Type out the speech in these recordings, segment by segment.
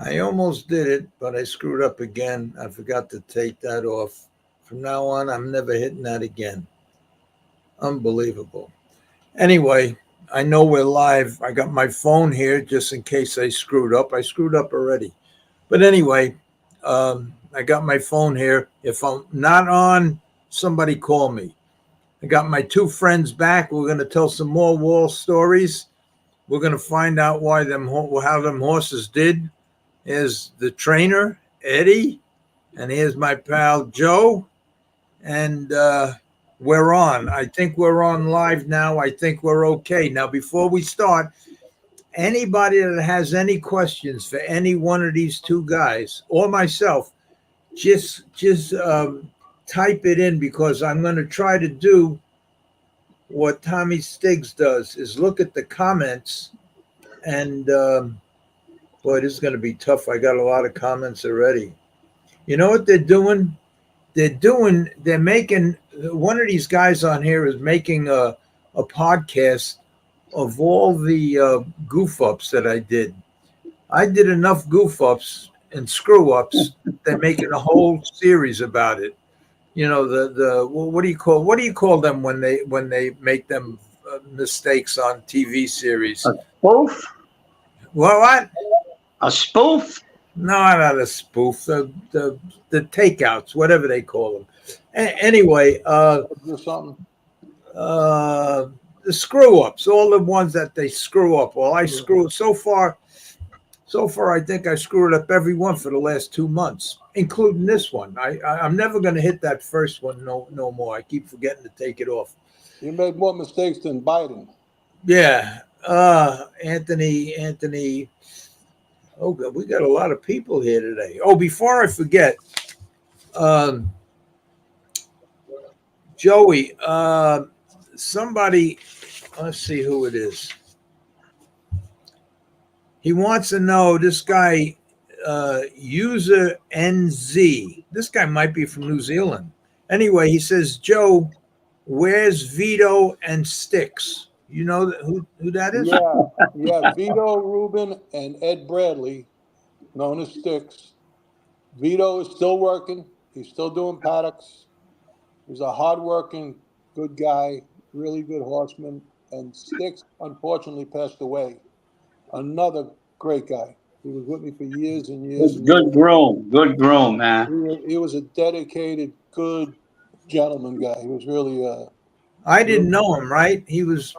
I almost did it, but I screwed up again. I forgot to take that off. From now on, I'm never hitting that again. Unbelievable. Anyway, I know we're live. I got my phone here just in case I screwed up. I screwed up already. But anyway, I got my phone here. If I'm not on, somebody call me. I got my two friends back. We're going to tell some more wall stories. We're going to find out how them horses did. Here's the trainer, Eddie, and here's my pal, Joe. And we're on. I think we're on live now. I think we're okay. Now, before we start, anybody that has any questions for any one of these two guys or myself, just type it in, because I'm going to try to do what Tommy Stiggs does, is look at the comments. And boy, this is going to be tough. I got a lot of comments already. You know what they're doing? They're making, one of these guys on here is making a podcast of all the goof ups that I did. I did enough goof ups and screw ups. They're making a whole series about it. You know, what do you call them when they make them mistakes on TV series? A spoof? What? A spoof? No, not a spoof. The takeouts, whatever they call them. Anyway, something. The screw ups, all the ones that they screw up. Well, I screw so far. I think I screwed up every one for the last 2 months, including this one. I'm never going to hit that first one no more. I keep forgetting to take it off. You made more mistakes than Biden. Yeah, Anthony. Oh, God, we got a lot of people here today. Oh, before I forget, Joey, somebody, let's see who it is. He wants to know, this guy, user NZ. This guy might be from New Zealand. Anyway, he says, Joe, where's Vito and Sticks? You know who that is? Yeah. Vito Rubin and Ed Bradley, known as Sticks. Vito is still working. He's still doing paddocks. He's a hardworking, good guy, really good horseman. And Sticks, unfortunately, passed away. Another great guy. He was with me for years and years. Good groom, man. He was a dedicated, good gentleman guy. He was really I didn't know him, right? He was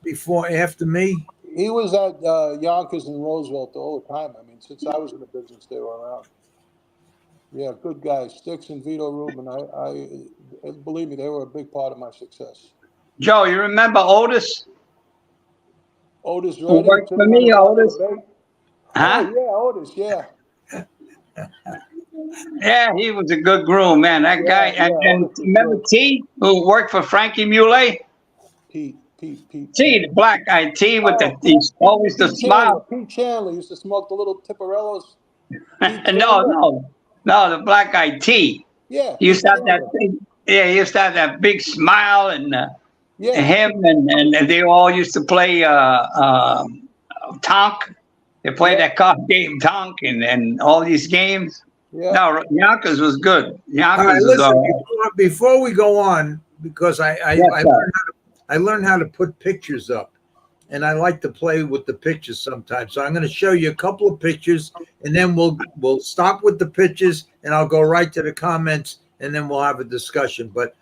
after me. He was at Yonkers and Roosevelt all the time. I mean, since I was in the business, they were around. Yeah, good guys. Sticks and Vito Rubin. I believe me, they were a big part of my success. Joe, you remember Otis? Otis Who Redding? worked for me, Otis? Huh? Oh, yeah, Otis, yeah. Yeah, he was a good groom, man. That guy. And remember T, who worked for Frankie Muley? Pete. T, the black guy, T with always the smile. Pete Chandler used to smoke the little Tipperellos. No, the black guy, T. Yeah. He used to have that thing. Yeah, he used to have that big smile, and him and they all used to play Tonk. They played that card game Tonk and all these games. Yeah. No, Yonkers was good. Yonkers before we go on, because I learned how to put pictures up, and I like to play with the pictures sometimes. So I'm going to show you a couple of pictures, and then we'll stop with the pictures, and I'll go right to the comments, and then we'll have a discussion. But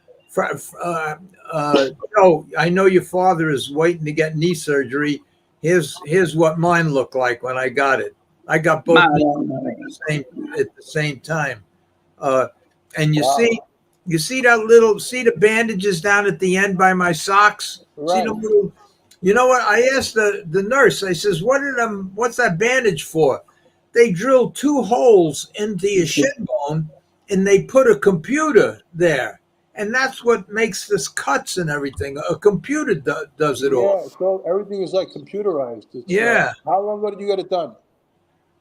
Joe, I know your father is waiting to get knee surgery. Here's what mine looked like when I got it. I got both at the same time. And you see the bandages down at the end by my socks? Right. See you know what? I asked the nurse, I says, what's that bandage for? They drilled 2 holes into your shin bone and they put a computer there. And that's what makes this cuts and everything. A computer does it all. Yeah, so everything is like computerized. How long ago did you get it done?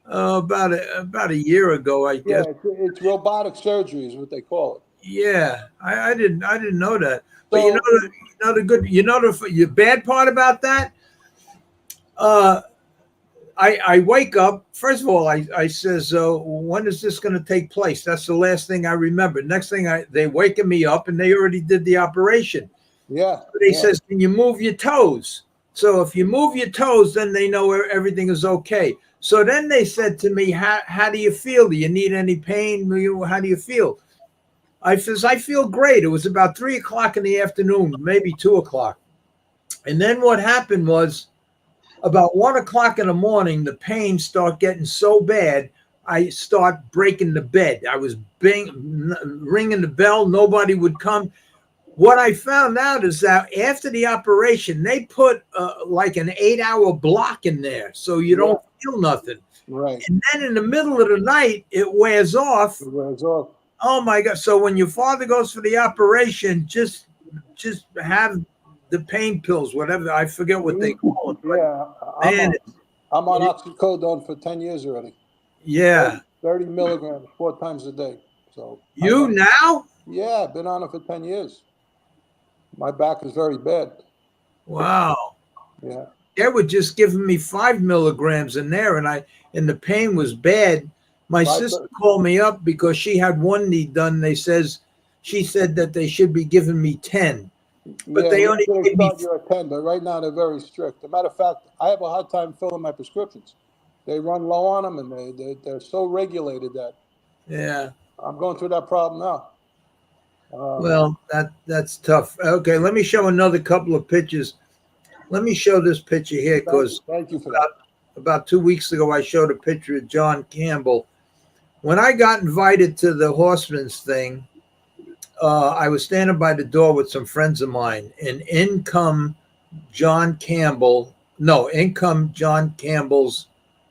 About a year ago, I guess. Yeah, it's robotic surgery is what they call it. Yeah, I didn't know that. But the bad part about that. I wake up. First of all, I says, when is this going to take place? That's the last thing I remember. Next thing, they waking me up, and they already did the operation. Yeah. They says, can you move your toes? So if you move your toes, then they know everything is okay. So then they said to me, how do you feel? Do you need any pain? How do you feel? I says, I feel great. It was about 3 o'clock in the afternoon, maybe 2 o'clock. And then what happened was about 1 o'clock in the morning, the pain started getting so bad, I start breaking the bed. I was ringing the bell. Nobody would come. What I found out is that after the operation, they put like an 8-hour block in there so you don't feel nothing. Right. And then in the middle of the night, it wears off. It wears off. Oh my God. So when your father goes for the operation, just have the pain pills, whatever. I forget what they call it. Yeah. I'm on oxycodone for 10 years already. Yeah. 30 milligrams 4 times a day. So now? Yeah, I've been on it for 10 years. My back is very bad. Wow. Yeah. They were just giving me 5 milligrams in there, and the pain was bad. My sister called me up because she had one knee done. She said that they should be giving me 10, but they only gave me. You at 10, but right now they're very strict. As a matter of fact, I have a hard time filling my prescriptions. They run low on them, and they're so regulated that. Yeah. I'm going through that problem now. Well, that's tough. Okay, let me show another couple of pictures. Let me show this picture here because thank you for that. About 2 weeks ago, I showed a picture of John Campbell. When I got invited to the Horseman's thing, I was standing by the door with some friends of mine, and in come John Campbell's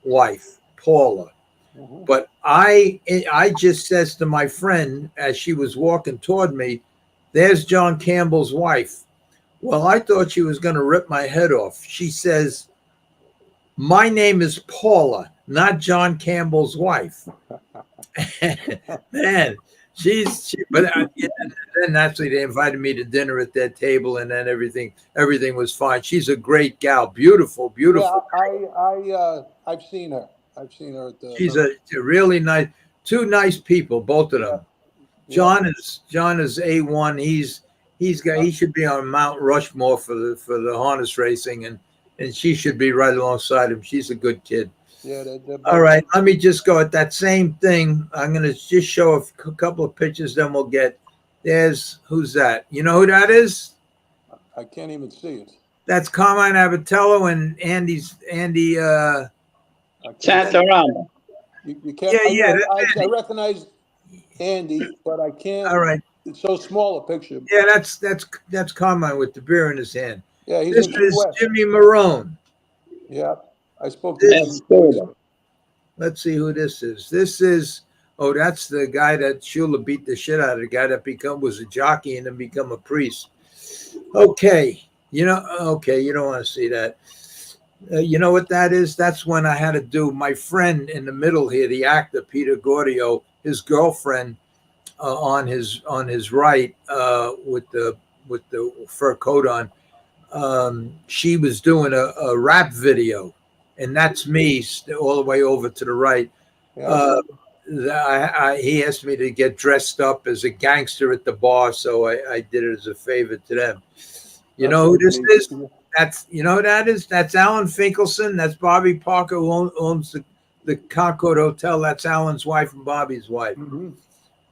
wife, Paula. Mm-hmm. But I just says to my friend as she was walking toward me, there's John Campbell's wife. Well, I thought she was going to rip my head off. She says, my name is Paula, not John Campbell's wife. Man, but then naturally they invited me to dinner at their table, and then everything was fine. She's a great gal, beautiful. Yeah, I've seen her. She's a really nice, two nice people, both of them. Yeah. John is A1. He should be on Mount Rushmore for the harness racing, and she should be right alongside him. She's a good kid. Yeah. All right, let me just go at that same thing. I'm going to just show a couple of pictures, then we'll get. Who's that? You know who that is? I can't even see it. That's Carmine Abatello and Andy. Santarama. You can't. Yeah. I recognize Andy, but I can't. All right. It's so small a picture. Yeah, that's Carmine with the beer in his hand. Yeah, this is Jimmy Marone. Yeah, I spoke to him. Let's see who this is. This is that's the guy that Shula beat the shit out of. The guy that was a jockey and then become a priest. Okay, you don't want to see that. You know what that is? That's when I had to do my friend in the middle here, the actor Peter Guarino, his girlfriend on his right with the fur coat on. She was doing a rap video, and that's me all the way over to the right. Yeah. He asked me to get dressed up as a gangster at the bar, so I did it as a favor to them. You know who this is? You know who that is? That's Alan Finkelson. That's Bobby Parker, who owns the Concord Hotel. That's Alan's wife and Bobby's wife. Mm-hmm.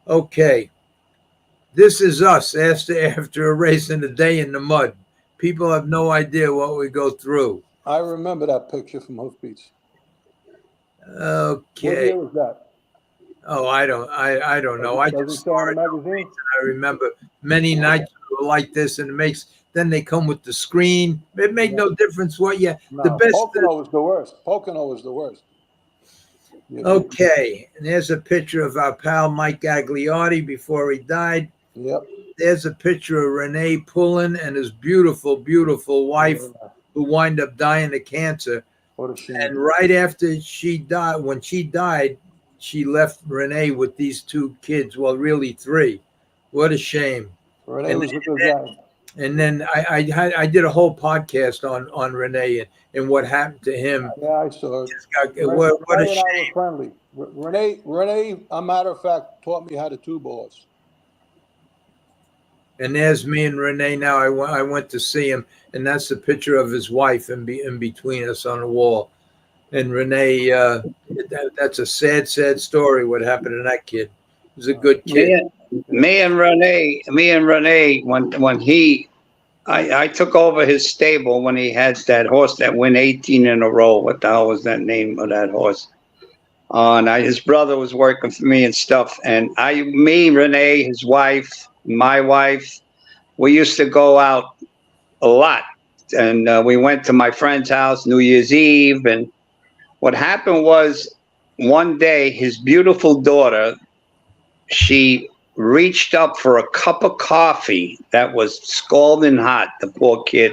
Okay. This is us after a race in a day in the mud. People have no idea what we go through. I remember that picture from Hoof Beach. Okay. What year was that? Oh, I don't know. I just saw it. I remember many nights like this, and then they come with the screen. It made no difference what you. No, the best. Pocono was the worst. Pocono was the worst. Okay, and there's a picture of our pal Mike Gagliardi before he died. Yep. There's a picture of Renee Pullen and his beautiful, beautiful wife, who wind up dying of cancer. What a shame. And right after she died, when she died, she left Renee with these 2 kids. Well, really 3. What a shame. Renee was a good guy. And then I did a whole podcast on Renee and what happened to him. Yeah, I saw it. What a Renee and I shame. were friendly. Renee, a matter of fact, taught me how to tube horse. And there's me and Renee now. I went to see him, and that's the picture of his wife in between us on the wall. And Renee, that's a sad story. What happened to that kid? He was a good kid. Me and Renee, I took over his stable when he had that horse that won 18 in a row. What the hell was that name of that horse? And his brother was working for me and stuff. And me, Renee, his wife, my wife, we used to go out a lot. And we went to my friend's house New Year's Eve. And what happened was one day, his beautiful daughter, she reached up for a cup of coffee that was scalding hot, the poor kid.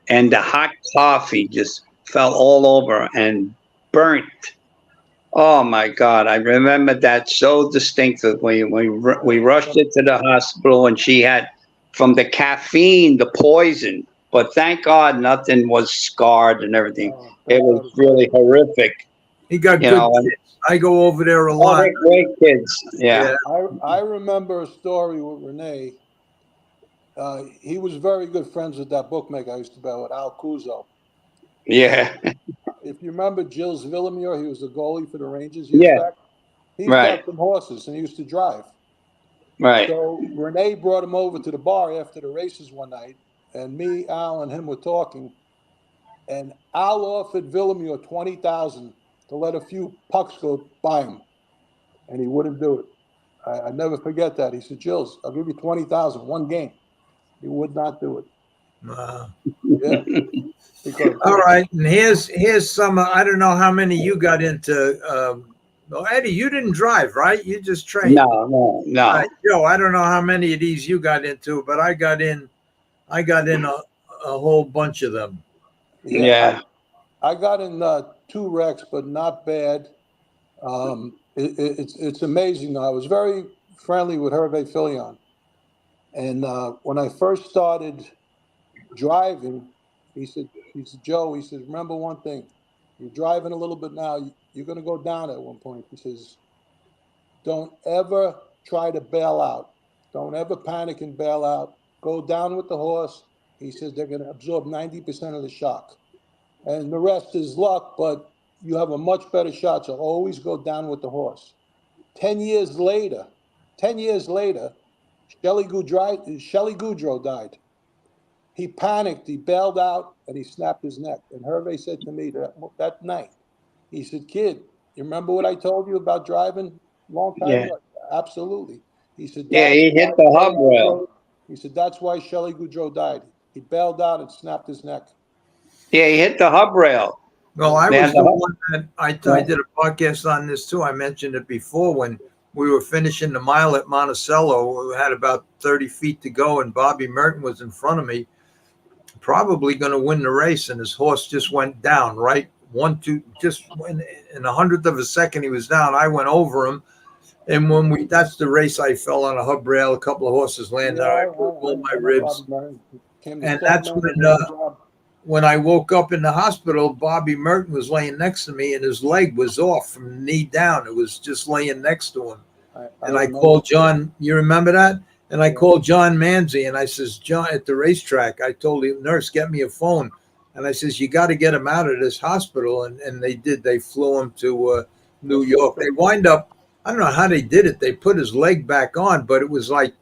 And the hot coffee just fell all over and burnt. Oh my God, I remember that so distinctively. We rushed her to the hospital, and she had, from the caffeine, the poison. But thank God nothing was scarred and everything. It was really horrific. He got good kids. I go over there a lot. They're great kids. Yeah. I remember a story with Renee. He was very good friends with that bookmaker I used to bet with, Al Cuso. Yeah. If you remember Gilles Villemure, he was the goalie for the Rangers. Yeah. He got some horses, and he used to drive. Right. So Renee brought him over to the bar after the races one night, and me, Al, and him were talking. And Al offered Villemure $20,000 to let a few pucks go by him, and he wouldn't do it. I never forget that. He said, "Gilles, I'll give you $20,000 one game." He would not do it. Yeah. Because, all right, and here's some. I don't know how many you got into. Well, Eddie, you didn't drive, right? You just trained. No. Joe, I don't know how many of these you got into, but I got in a whole bunch of them. Yeah. I got in 2 wrecks, but not bad. It's amazing. I was very friendly with Hervé Filion. And when I first started driving, he said, "Joe," he says, "remember one thing. You're driving a little bit now. You're going to go down at one point." He says, "Don't ever try to bail out. Don't ever panic and bail out. Go down with the horse." He says, "They're going to absorb 90% of the shock. And the rest is luck, but you have a much better shot. So always go down with the horse." 10 years later, Shelley Goudreau died. He panicked, he bailed out, and he snapped his neck. And Hervé said to me that night, he said, "Kid, you remember what I told you about driving long time ago?" Absolutely. He said, he hit the hub rail. He said, "That's why Shelley Goudreau died. He bailed out and snapped his neck." Yeah, he hit the hub rail. Well, I was the one that I did a podcast on this too. I mentioned it before when we were finishing the mile at Monticello. We had about 30 feet to go, and Bobby Merton was in front of me, probably going to win the race, and his horse just went down, right? 1, 2, just in a 100th of a second, he was down. I went over him, and that's the race I fell on a hub rail. A couple of horses landed. I broke all my ribs, and that's when I woke up in the hospital. Bobby Merton was laying next to me, and his leg was off from the knee down. It was just laying next to him. And I called John. You remember that? And I called John Manzi, and I says, "John, at the racetrack, I told the nurse, get me a phone." And I says, "You got to get him out of this hospital." And they did. They flew him to New York. They wind up, I don't know how they did it. They put his leg back on, but it was like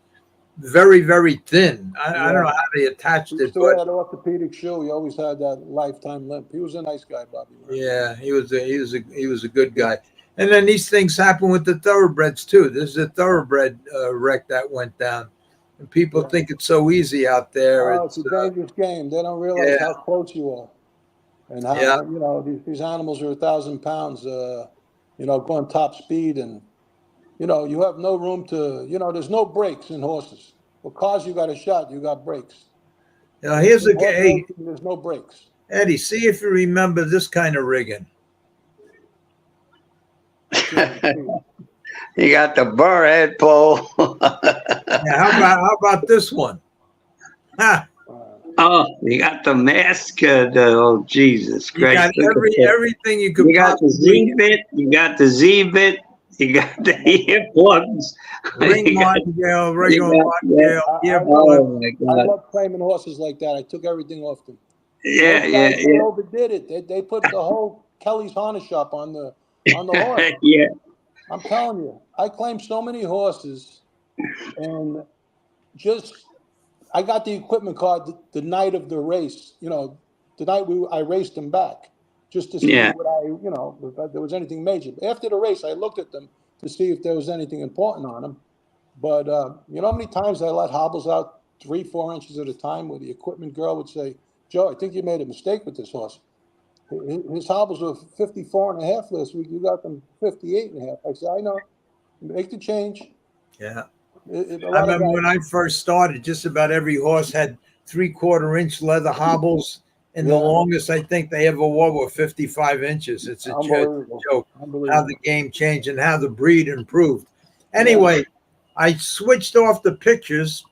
very, very thin. I don't know how they attached it. He still had an orthopedic shoe. He always had that lifetime limp. He was a nice guy, Bobby. Yeah, he was a good guy. And then these things happen with the thoroughbreds too. There's a thoroughbred wreck that went down, and people think it's so easy out there. Oh, it's a dangerous game. They don't realize how close you are, and how these animals are 1,000 pounds. Going top speed, and you have no room to. There's no brakes in horses. With cars, you got a shot. You got brakes. Here's a game. There's no brakes. Eddie, see if you remember this kind of rigging. You got the burr head pole. How about this one? Ha! Oh, you got the mask. Oh, Jesus You got Christ! Look at that. everything you could You got the possibly Z bit. You got the Z bit. You got the earplugs. ring You got. martingale, You regular got. Yeah. martingale, I earbud. Oh my I God. love claiming horses like that. I took everything off them. Yeah. Those Yeah. guys, they overdid it. They put the whole Kelly's Harness Shop on the horse. Yeah. Yeah. I'm telling you, I claimed so many horses, and just I got the equipment card the night of the race. You know, the night I raced them back, just to see Yeah. what if there was anything major. After the race, I looked at them to see if there was anything important on them. But you know how many times I let hobbles out 3-4 inches at a time, where the equipment girl would say, "Joe, I think you made a mistake with this horse. His hobbles were 54 and a half last week. You got them 58 and a half." I said, "I know. Make the change." Yeah. A I lot of remember guys, when I first started, just about every horse had 3/4 inch leather hobbles, and the Yeah. longest I think they ever wore were 55 inches. It's a Unbelievable. joke how Unbelievable. the game changed and how the breed improved. Anyway, I switched off the pictures,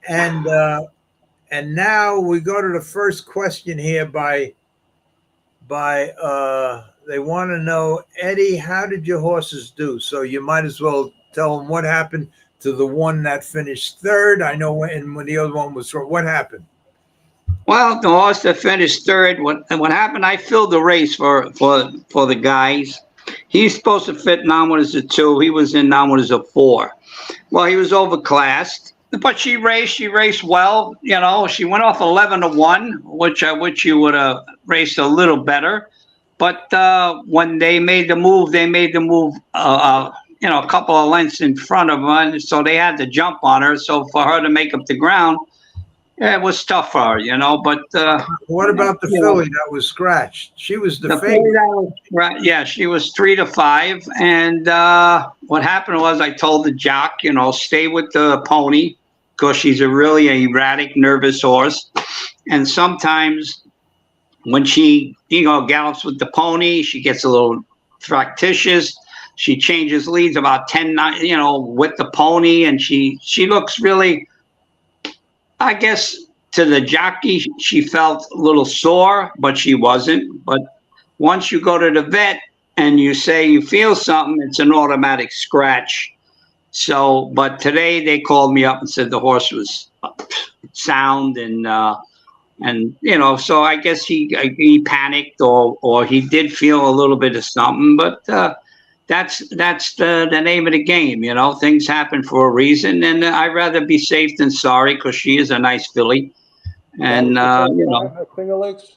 and now we go to the first question here by they want to know, Eddie, how did your horses do? So you might as well tell them what happened to the one that finished third. I know when the other one was short. What happened? Well, the horse that finished third. What happened? I filled the race for the guys. He's supposed to fit nominal as a 2. He was in nominal as a 4. Well, he was overclassed, but she raced well. You know, she went off 11-1, which you would have raced a little better. But when they made the move, you know, a couple of lengths in front of her, so they had to jump on her. So for her to make up the ground, yeah, it was tough for her, you know. But What about the you filly know, that was scratched? She was the the favorite. filly that was right, yeah, she was 3-5, and what happened was I told the jock, you know, stay with the pony because she's a really erratic, nervous horse, and sometimes when she, you know, gallops with the pony, she gets a little fractious. She changes leads about 10, you know, with the pony, and she looks really, I guess, to the jockey, she felt a little sore, but she wasn't. But once you go to the vet and you say you feel something, it's an automatic scratch. So, but today they called me up and said the horse was sound, and you know, so I guess he panicked, or he did feel a little bit of something, but that's the name of the game. You know, things happen for a reason, and I'd rather be safe than sorry because she is a nice filly, and you know. Finger Lakes.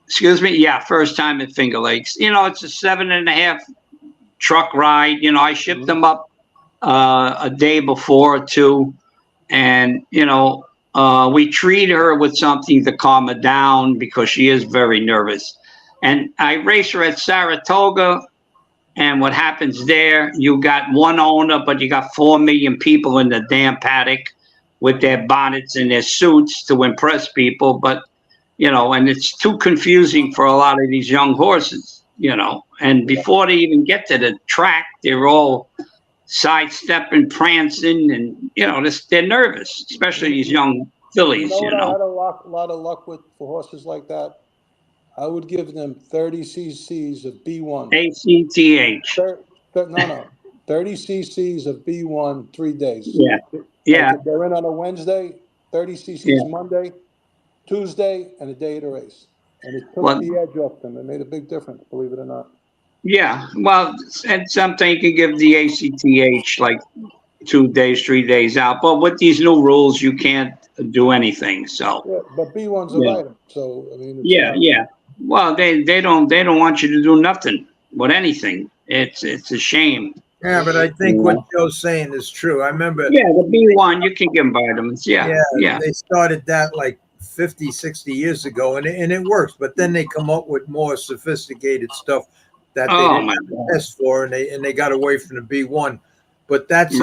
Excuse me, yeah, first time at Finger Lakes. You know, it's a 7.5 truck ride. You know, I shipped them up a day before or 2, and you know, we treat her with something to calm her down because she is very nervous. And I race her at Saratoga, and what happens there, you got one owner, but you got 4 million people in the damn paddock with their bonnets and their suits to impress people. But, you know, and it's too confusing for a lot of these young horses, you know. And before they even get to the track, they're all sidestepping, prancing, and, you know, they're nervous, especially these young fillies, You know you what I know. had a lot of luck with for horses like that? I would give them 30 cc's of B1. ACTH. No. 30 cc's of B1 3 days. Yeah. Yeah. Like they're in on a Wednesday, 30 cc's Yeah. Monday, Tuesday, and a day of the race. And it took Well, the edge off them. It made a big difference, believe it or not. yeah. Well, and something you can give the ACTH like 2 days, 3 days out. But with these new rules, you can't do anything. So Yeah, but B1's a yeah. item. So I mean, Yeah, yeah. Well, they don't want you to do nothing with anything. It's a shame. Yeah, but I think what Joe's saying is true. I remember. Yeah, the B1, you can give them vitamins. Yeah, yeah. They started that like 50, 60 years ago, and it works. But then they come up with more sophisticated stuff that they didn't test for, and they got away from the B1. But that's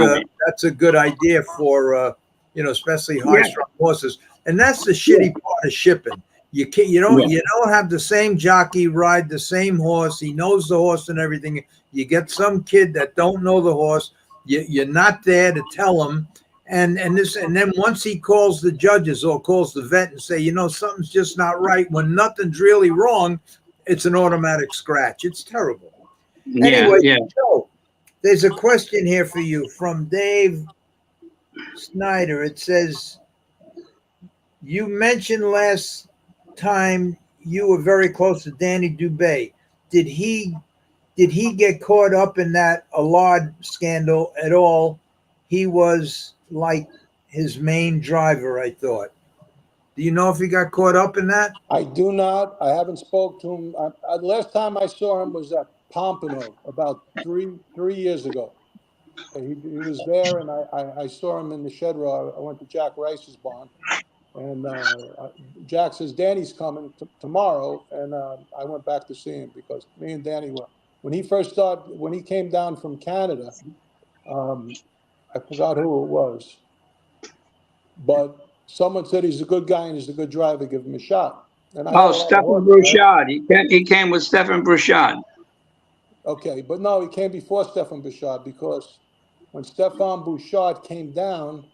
a good idea for you know, especially high-strung horses. And that's the shitty part of shipping. You don't have the same jockey ride the same horse. He knows the horse and everything. You get some kid that don't know the horse. You're not there to tell him, And then once he calls the judges or calls the vet and say, something's just not right, when nothing's really wrong, it's an automatic scratch. It's terrible. Anyway, Yeah. Joe, there's a question here for you from Dave Snyder. It says, you mentioned last time you were very close to Danny Dubé. Did he get caught up in that Allard scandal at all? He was like his main driver, I thought. Do you know if he got caught up in that? I do not. I haven't spoke to him. Last time I saw him was at Pompano about three years ago. He was there, and I saw him in the shed row. I went to Jack Rice's barn, and Jack says Danny's coming tomorrow, and I went back to see him because me and Danny were when he came down from Canada. I forgot who it was, but someone said he's a good guy and he's a good driver. Give him a shot. And Stefan Bouchard. He came with Stefan Bouchard. Okay, but no, he came before Stefan Bouchard because when Stefan Bouchard came down,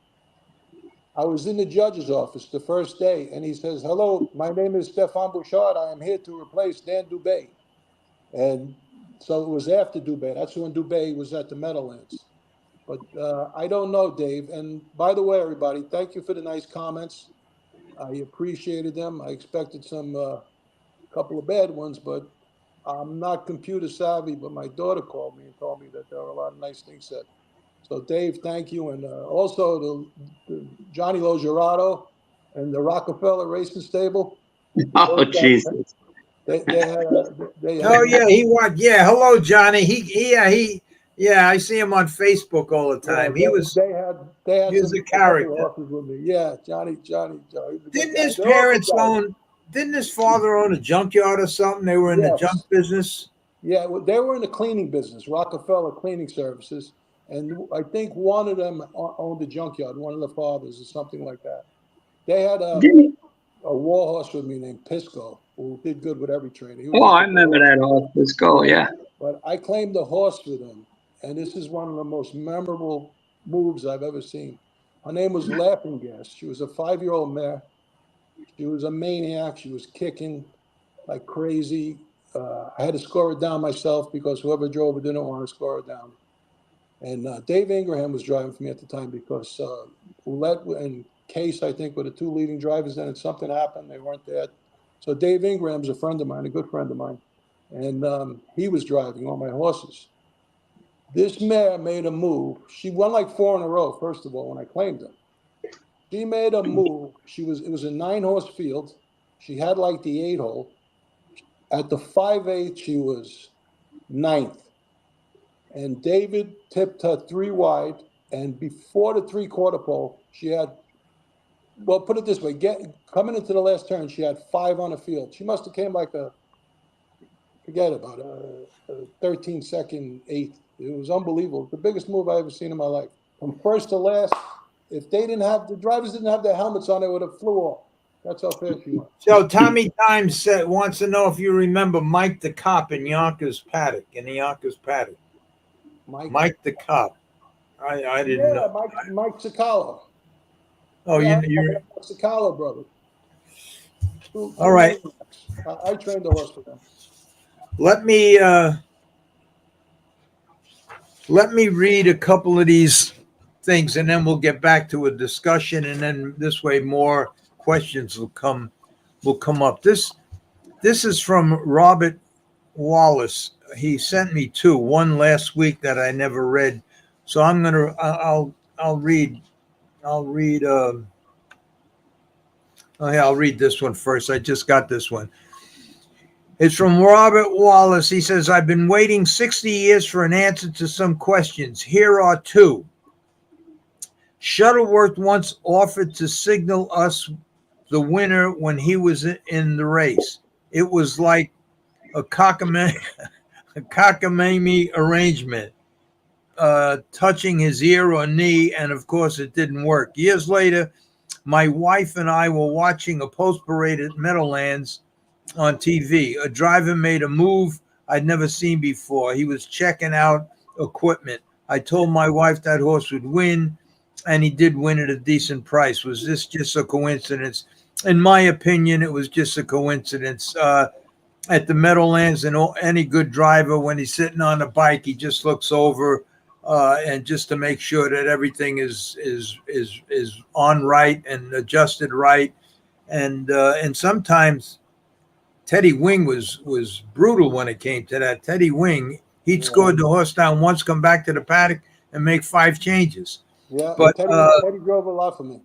I was in the judge's office the first day, and he says, "Hello, my name is Stefan Bouchard. I am here to replace Dan Dubé." And so it was after Dubé. That's when Dubé was at the Meadowlands. But I don't know, Dave. And by the way, everybody, thank you for the nice comments. I appreciated them. I expected some couple of bad ones, but I'm not computer savvy. But my daughter called me and told me that there were a lot of nice things said. So, Dave, thank you. And also the Johnny Logerato and the Rockefeller Racing Stable. Oh, Jesus. They had, He was. Yeah, hello, Johnny. I see him on Facebook all the time. Yeah, they had he was a character. With me. Yeah, Johnny. Didn't his parents own? Didn't his father own a junkyard or something? They were in the junk business. Yeah, they were in the cleaning business, Rockefeller Cleaning Services, and I think one of them owned a junkyard. One of the fathers or something like that. They had a war horse with me named Pisco, who did good with every trainer. I remember that horse, Pisco. Yeah. But I claimed the horse with him, and this is one of the most memorable moves I've ever seen. Her name was Laughing Gas. She was a 5-year-old mare. She was a maniac. She was kicking like crazy. I had to score it down myself because whoever drove it didn't want to score it down. And Dave Ingraham was driving for me at the time because Roulette and Case, I think, were the two leading drivers then, and something happened. They weren't there. So Dave Ingram's a friend of mine, a good friend of mine. And he was driving all my horses. This mare made a move. She won like 4 in a row, first of all, when I claimed her. She made a move. It was a 9-horse field. She had like the 8-hole. At the 5/8, she was 9th. And David tipped her 3 wide. And before the 3/4 pole, she had, well, put it this way, coming into the last turn, she had 5 on the field. She must have came like forget about a 13-second 8th. It was unbelievable. The biggest move I ever seen in my life. From first to last, if the drivers didn't have their helmets on, they would have flew off. That's how fast she went. So Tommy Times wants to know if you remember Mike the Cop in Yonkers paddock, Mike the Cop. I didn't know. Mike Cicalo. Oh, yeah, you're Cicalo brother. All right. I trained the horse for them. Let me read a couple of these things, and then we'll get back to a discussion, and then this way more questions will come up. This is from Robert Wallace. He sent me 2, one last week that I never read, so I'll read this one first. I just got this one. It's from Robert Wallace. He says, I've been waiting 60 years for an answer to some questions. Here are 2. Shuttleworth once offered to signal us the winner when he was in the race. It was like a cockamamie arrangement, touching his ear or knee, and of course it didn't work. Years later, my wife and I were watching a post-parade at Meadowlands on TV. A driver made a move I'd never seen before. He was checking out equipment. I told my wife that horse would win. and he did win at a decent price. Was this just a coincidence? In my opinion, it was just a coincidence. At the Meadowlands, and any good driver, when he's sitting on a bike, he just looks over and just to make sure that everything is on right and adjusted right. And sometimes Teddy Wing was brutal when it came to that. Teddy Wing, he'd scored the horse down once, come back to the paddock, and make 5 changes. Yeah, But Teddy drove a lot for me.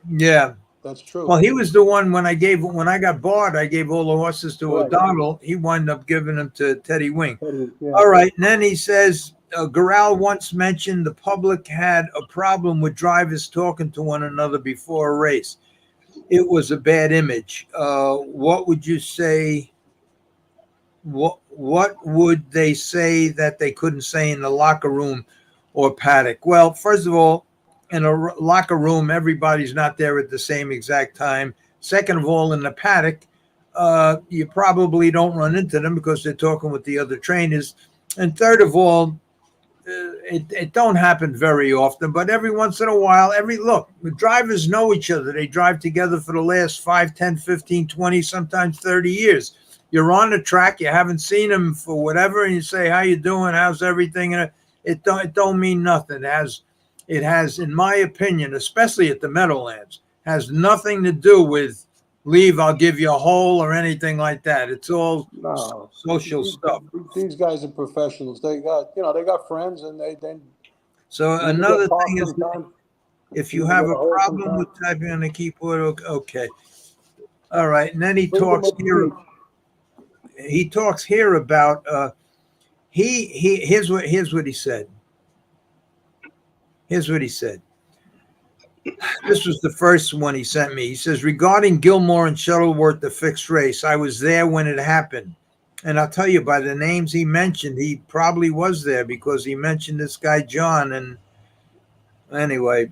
Yeah. That's true. Well, he was the one when I got barred, I gave all the horses to Right. O'Donnell. He wound up giving them to Teddy Wing. Yeah. All right. And then he says, Guarino once mentioned the public had a problem with drivers talking to one another before a race. It was a bad image. What would you say? What would they say that they couldn't say in the locker room or paddock? Well, first of all, in a locker room, everybody's not there at the same exact time. Second of all, in the paddock, you probably don't run into them because they're talking with the other trainers. And third of all, it don't happen very often, but every once in a while, the drivers know each other. They drive together for the last 5, 10, 15, 20, sometimes 30 years. You're on the track, you haven't seen them for whatever, and you say, how you doing? How's everything? And it don't mean nothing. It has, in my opinion, especially at the Meadowlands, has nothing to do with leave, I'll give you a hole or anything like that. It's all social stuff. These guys are professionals. They got friends, and they. So another thing is, if you have a problem with typing on the keyboard, okay. All right. And then he talks here about here's what he said. Here's what he said. This was the first one he sent me. He says, regarding Gilmore and Shuttleworth, the fixed race, I was there when it happened. And I'll tell you, by the names he mentioned, he probably was there because he mentioned this guy, John. And anyway,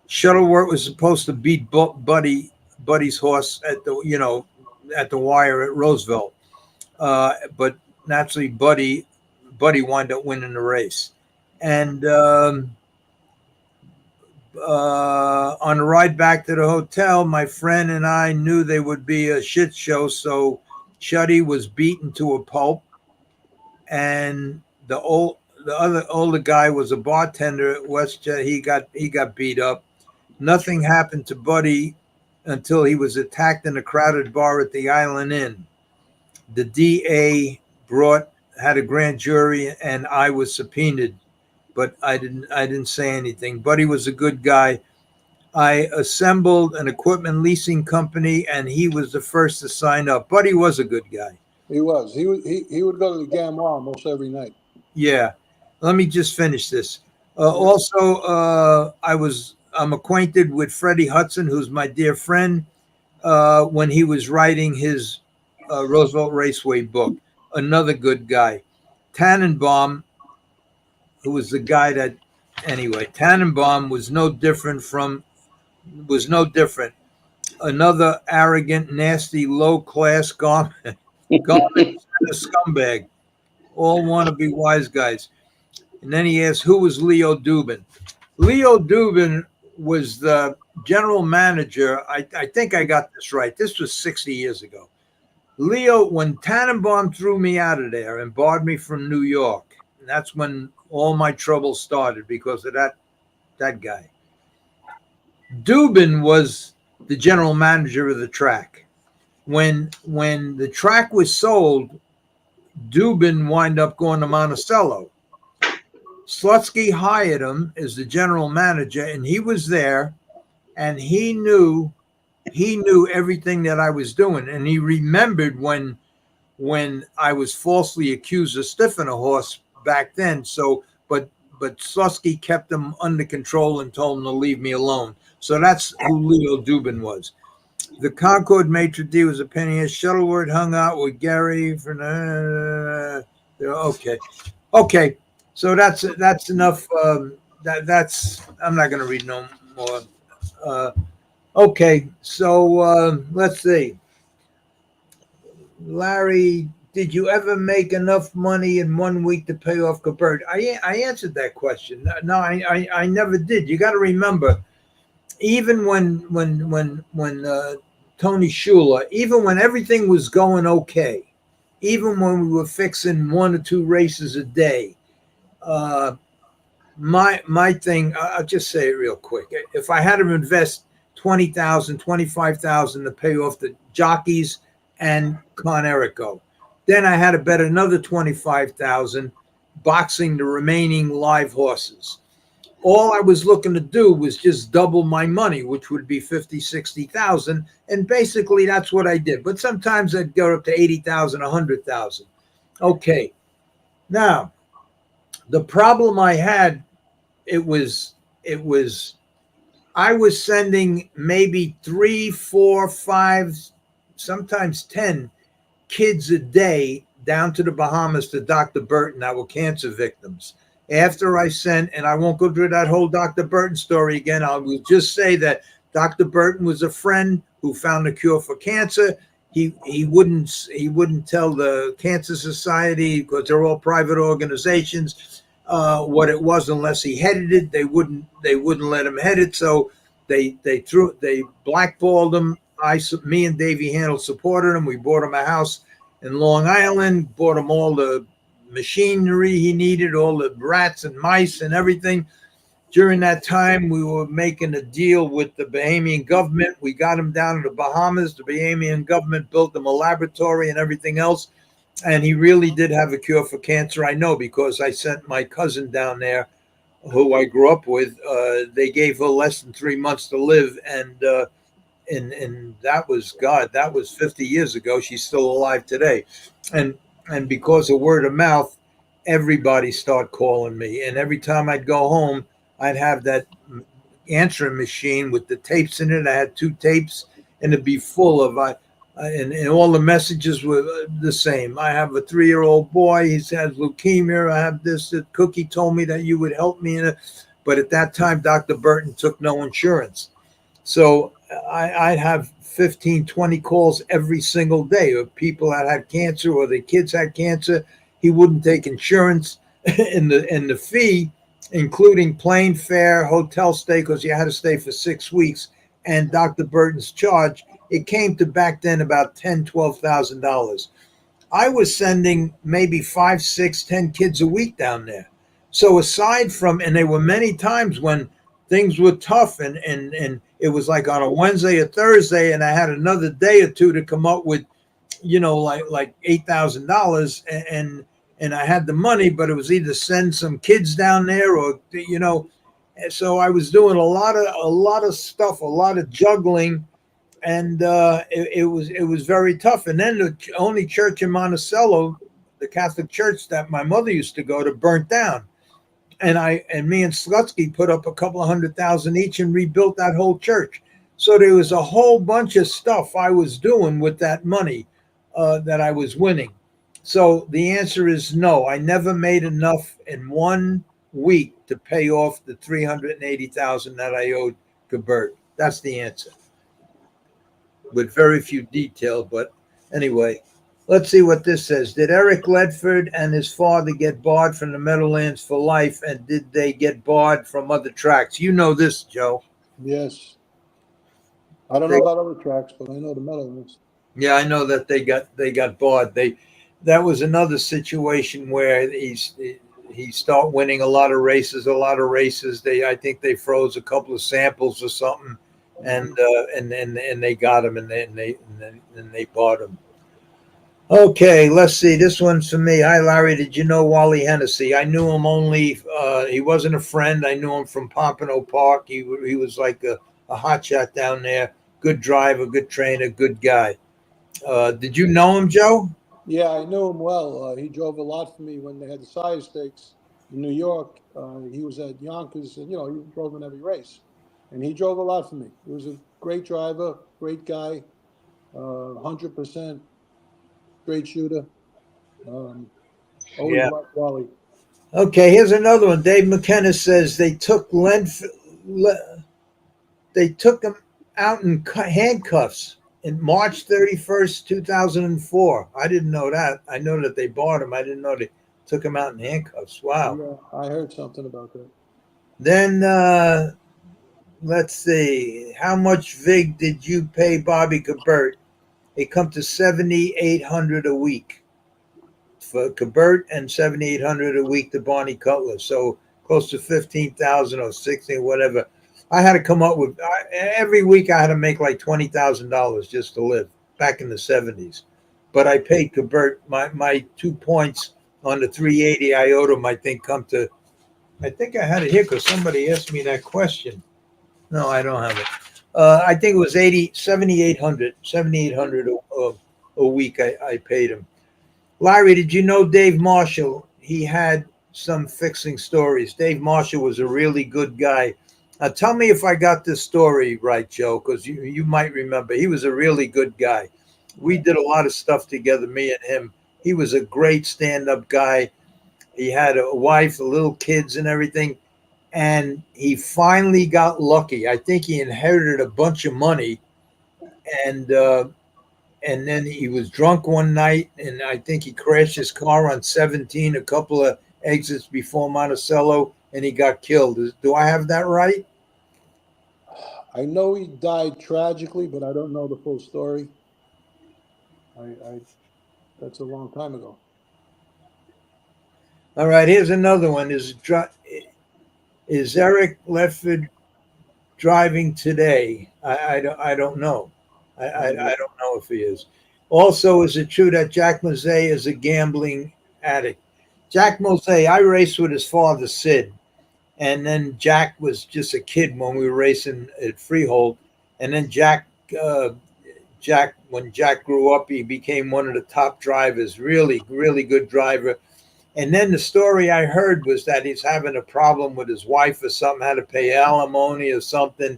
Shuttleworth was supposed to beat Buddy's horse at the wire at Roosevelt. But naturally, Buddy wound up winning the race. And on the ride back to the hotel, my friend and I knew they would be a shit show, so Shuddy was beaten to a pulp, and the other older guy was a bartender at WestJet. He got beat up. Nothing happened to Buddy until he was attacked in a crowded bar at the Island Inn. The DA had a grand jury, and I was subpoenaed. But I didn't say anything. Buddy was a good guy. I assembled an equipment leasing company, and he was the first to sign up. Buddy was a good guy. He was. He would go to the Gamma almost every night. Yeah. Let me just finish this. Also, I'm acquainted with Freddie Hudson, who's my dear friend, when he was writing his Roosevelt Raceway book. Another good guy. Tannenbaum, who was the guy that, anyway, Tannenbaum was no different. Another arrogant, nasty, low-class garment scumbag. All want to be wise guys. And then he asked, who was Leo Dubin? Leo Dubin was the general manager. I think I got this right. This was 60 years ago. Leo, when Tannenbaum threw me out of there and barred me from New York, and that's when all my trouble started because of that guy. Dubin was the general manager of the track. When the track was sold, Dubin wound up going to Monticello. Slutsky hired him as the general manager, and he was there, and he knew everything that I was doing, and he remembered when I was falsely accused of stiffing a horse back then. So, but Slutsky kept him under control and told him to leave me alone. So that's who Leo Dubin was. The Concord maitre d' was a penny. Shuttleworth hung out with Gary for okay. So that's enough. That's I'm not going to read no more. Okay, so let's see. Larry did you ever make enough money in 1 week to pay off Gilbert? I answered that question. No, I never did. You got to remember, even when Tony Shula, even when everything was going okay, even when we were fixing 1 or 2 races a day, my thing, I'll just say it real quick. If I had to invest 20,000, 25,000 to pay off the jockeys and Con Erico, then I had to bet another 25,000 boxing the remaining live horses. All I was looking to do was just double my money, which would be 50, 60,000. And basically that's what I did. But sometimes I'd go up to 80,000, 100,000. Okay. Now, the problem I had, it was I was sending maybe 3, 4, 5, sometimes 10 kids a day down to the Bahamas to Dr. Burton that were cancer victims. After I sent, and I won't go through that whole Dr. Burton story again, I will just say that Dr. Burton was a friend who found a cure for cancer. He wouldn't tell the Cancer Society, because they're all private organizations, what it was unless he headed it. They wouldn't let him head it, so they blackballed him. Me and Davey Handel supported him. We bought him a house in Long Island, bought him all the machinery he needed, all the rats and mice and everything. During that time, we were making a deal with the Bahamian government. We got him down to the Bahamas. The Bahamian government built him a laboratory and everything else. And he really did have a cure for cancer. I know, because I sent my cousin down there, who I grew up with. They gave her less than 3 months to live. And that was 50 years ago. She's still alive today. And because of word of mouth, everybody started calling me. And every time I'd go home, I'd have that answering machine with the tapes in it. I had 2 tapes, and it'd be full of, and all the messages were the same. I have a 3-year-old boy. He has leukemia. I have this. Cookie told me that you would help me. But at that time, Dr. Burton took no insurance. So I'd have 15, 20 calls every single day of people that had cancer or their kids had cancer. He wouldn't take insurance, and the fee, including plane fare, hotel stay, because you had to stay for 6 weeks, and Dr. Burton's charge, it came to back then about $10,000, $12,000. I was sending maybe 5, 6, 10 kids a week down there. So aside from, and there were many times when things were tough, and it was like on a Wednesday or Thursday, and I had another day or two to come up with, like $8,000, and I had the money, but it was either send some kids down there or, so I was doing a lot of stuff, a lot of juggling, and it was very tough. And then the only church in Monticello, the Catholic church that my mother used to go to, burnt down. And me and Slutsky put up a couple of $100,000 each and rebuilt that whole church. So there was a whole bunch of stuff I was doing with that money that I was winning. So the answer is no. I never made enough in 1 week to pay off the $380,000 that I owed Gilbert. That's the answer, with very few detail. But anyway, let's see what this says. Did Eric Ledford and his father get barred from the Meadowlands for life, and did they get barred from other tracks? You know this, Joe. Yes. I don't know about other tracks, but I know the Meadowlands. Yeah, I know that they got barred. That was another situation where he started winning a lot of races. I think they froze a couple of samples or something, and they got him, and they barred him. Okay, let's see. This one's for me. Hi, Larry. Did you know Wally Hennessy? I knew him only. He wasn't a friend. I knew him from Pompano Park. He was like a hotshot down there. Good driver, good trainer, good guy. Did you know him, Joe? Yeah, I knew him well. He drove a lot for me when they had the Sire Stakes in New York. He was at Yonkers, and he drove in every race, and he drove a lot for me. He was a great driver, great guy, 100% straight shooter. Always liked Wally. Okay, here's another one. Dave McKenna says they took him out in handcuffs in March 31st, 2004. I didn't know that. I know that they bought him. I didn't know they took him out in handcuffs. Wow. Yeah, I heard something about that. Then let's see. How much vig did you pay Bobby Gabert? It come to $7,800 a week for Gabert and $7,800 a week to Barney Cutler. So close to 15,000 or 16, whatever. I had to come up with every week. I had to make like $20,000 just to live back in the 70s. But I paid Gabert my 2 points on the 380. I owed him. I think come to. I think I had it here because somebody asked me that question. No, I don't have it. I think it was 7,800 a week. I paid him. Larry, did you know Dave Marshall? He had some fixing stories. Dave Marshall was a really good guy. Tell me if I got this story right, Joe, because you might remember. He was a really good guy. We did a lot of stuff together, me and him. He was a great stand-up guy. He had a wife, little kids and everything. And he finally got lucky. I think he inherited a bunch of money. And then he was drunk one night, and I think he crashed his car on 17, a couple of exits before Monticello, and he got killed. Do I have that right? I know he died tragically, but I don't know the full story. That's a long time ago. All right, here's another one. Is Eric Ledford driving today? I don't know. I don't know if he is. Also, is it true that Jack Mosey is a gambling addict? Jack Mosey, I raced with his father, Sid. And then Jack was just a kid when we were racing at Freehold. And then when Jack grew up, he became one of the top drivers, really, really good driver. And then the story I heard was that he's having a problem with his wife or something, had to pay alimony or something.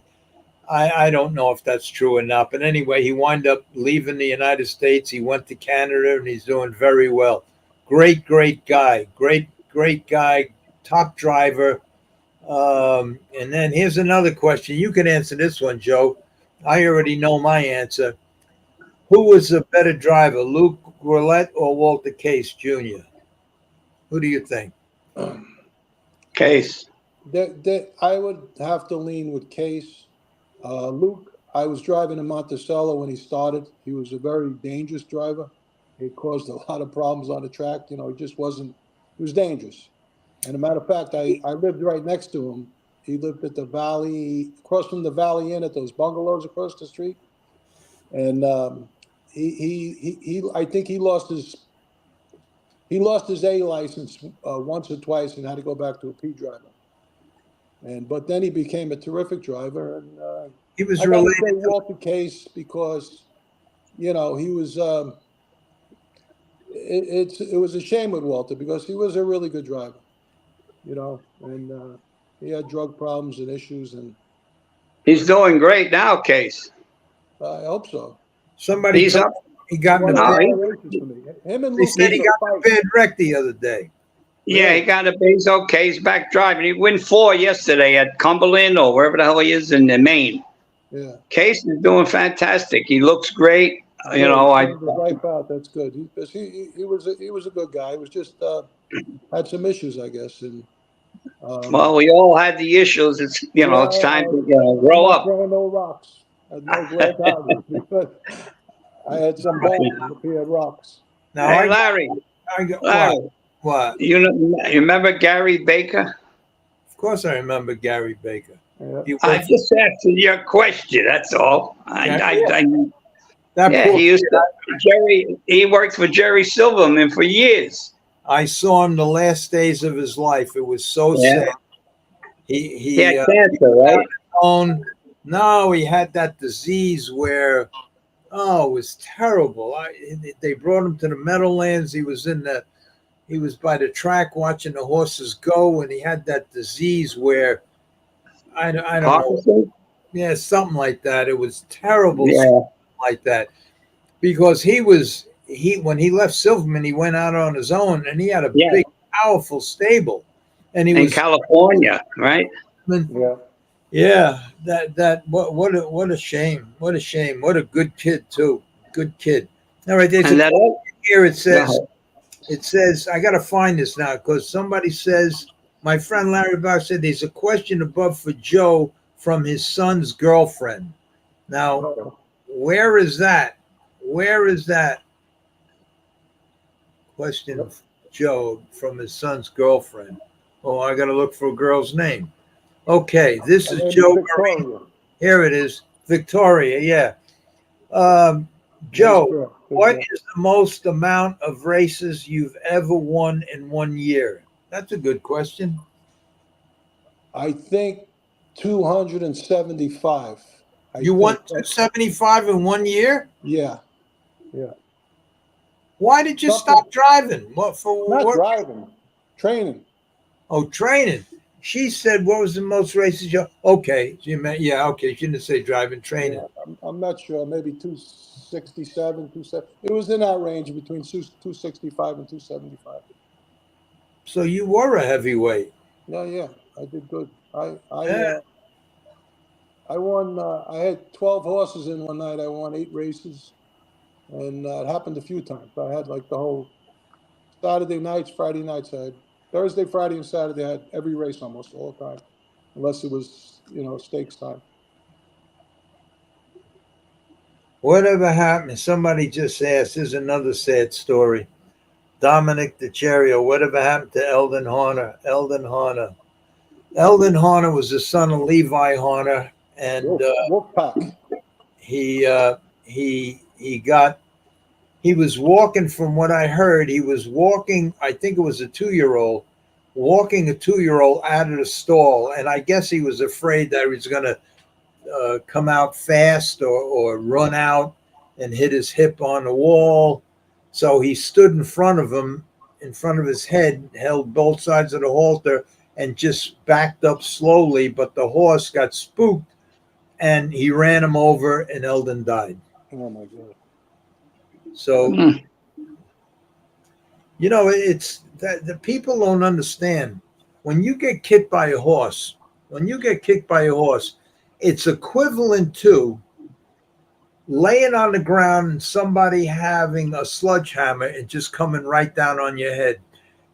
I don't know if that's true or not. But anyway, he wound up leaving the United States. He went to Canada, and he's doing very well. Great, great guy. Great guy. Top driver. And then here's another question. You can answer this one, Joe. I already know my answer. Who was a better driver, Luke Gourlette or Walter Case Jr.? Who do you think? Case. I would have to lean with Case. Luke, I was driving in Monticello when he started. He was a very dangerous driver. He caused a lot of problems on the track. He just wasn't, he was dangerous. And a matter of fact, I lived right next to him. He lived at the Valley, across from the Valley Inn at those bungalows across the street. And I think he lost his A license once or twice and had to go back to a P driver. But then he became a terrific driver. And He was I gotta related say to Walter Case because, he was. It was a shame with Walter because he was a really good driver, and he had drug problems and issues, and He's doing great now, Case. I hope so. somebody. He's up. He got in a One of No, bad, the he- races for me. Him and they Luke said he used to got in a fight. bad wreck the other day. Yeah, he got a base. Okay, he's back driving. He won 4 yesterday at Cumberland or wherever the hell he is in Maine. Yeah. Case is doing fantastic. He looks great. Good. You know, I. The wife out. That's good. He was a good guy. He was just had some issues, I guess, and. Well, we all had the issues. It's it's time to grow I'm not up. throwing no rocks. No glass houses because I had some balls if he had rocks. Now, Hey, Larry. I got Larry, what? you remember Gary Baker? Of course, I remember Gary Baker. Yeah. He I worked- just answered your question. That's all. that Yeah, poor he used kid, to. Jerry. He worked for Jerry Silverman for years. I saw him the last days of his life. It was so Yeah. sad. He had cancer, right? No, he had that disease where, it was terrible. They brought him to the Meadowlands. He was by the track watching the horses go, and he had that disease where I don't know. Parkinson? Yeah, something like that. It was terrible, Yeah. like that, because when he left Silverman, he went out on his own, and he had a Yeah. big, powerful stable, and he In was California, right? Yeah. Yeah, what a shame. What a shame. What a good kid too. Good kid. All right, there's a And that quote all, here. no, It says, I got to find this now because somebody says, my friend Larry Bauer said there's a question above for Joe from his son's girlfriend. Now, where is that? Where is that question of Joe from his son's girlfriend? Oh, I got to look for a girl's name. Okay, this Her is name is Joe. Victoria. Here it is. Victoria, yeah. Um, Nice Joe, girl. Good what girl. is the most amount of races you've ever won in 1 year? That's a good question. I think 275. I You won think. 275 in 1 year? Yeah. Yeah. Why did you Something. stop driving? What for Not what? driving. Training. Oh, training. She said, what was the most races you okay. She meant, yeah, okay. She didn't say driving, training. Yeah. I'm not sure. Maybe 267, 27. It was in that range between 265 and 275. So you were a heavyweight. Yeah. Yeah. I did good. Yeah. I won. I had 12 horses in one night. I won 8 races, and it happened a few times. I had like the whole Saturday nights, Friday nights. I had Thursday, Friday, and Saturday. I had every race almost all the time, unless it was stakes time. Whatever happened? Somebody just asked. This is another sad story. Dominic DeCherio, whatever happened to Eldon Horner? Eldon Horner. Eldon Horner was the son of Levi Horner, and Wolfpack. he he got he was walking. From what I heard, he was walking. I think it was a 2-year-old walking a 2-year-old out of the stall, and I guess he was afraid that he was going to come out fast or run out and hit his hip on the wall. So he stood in front of him, in front of his head, held both sides of the halter, and just backed up slowly. But the horse got spooked, and he ran him over, and Eldon died. Oh my God. So, it's that the people don't understand. When you get kicked by a horse, it's equivalent to laying on the ground and somebody having a sledgehammer and just coming right down on your head.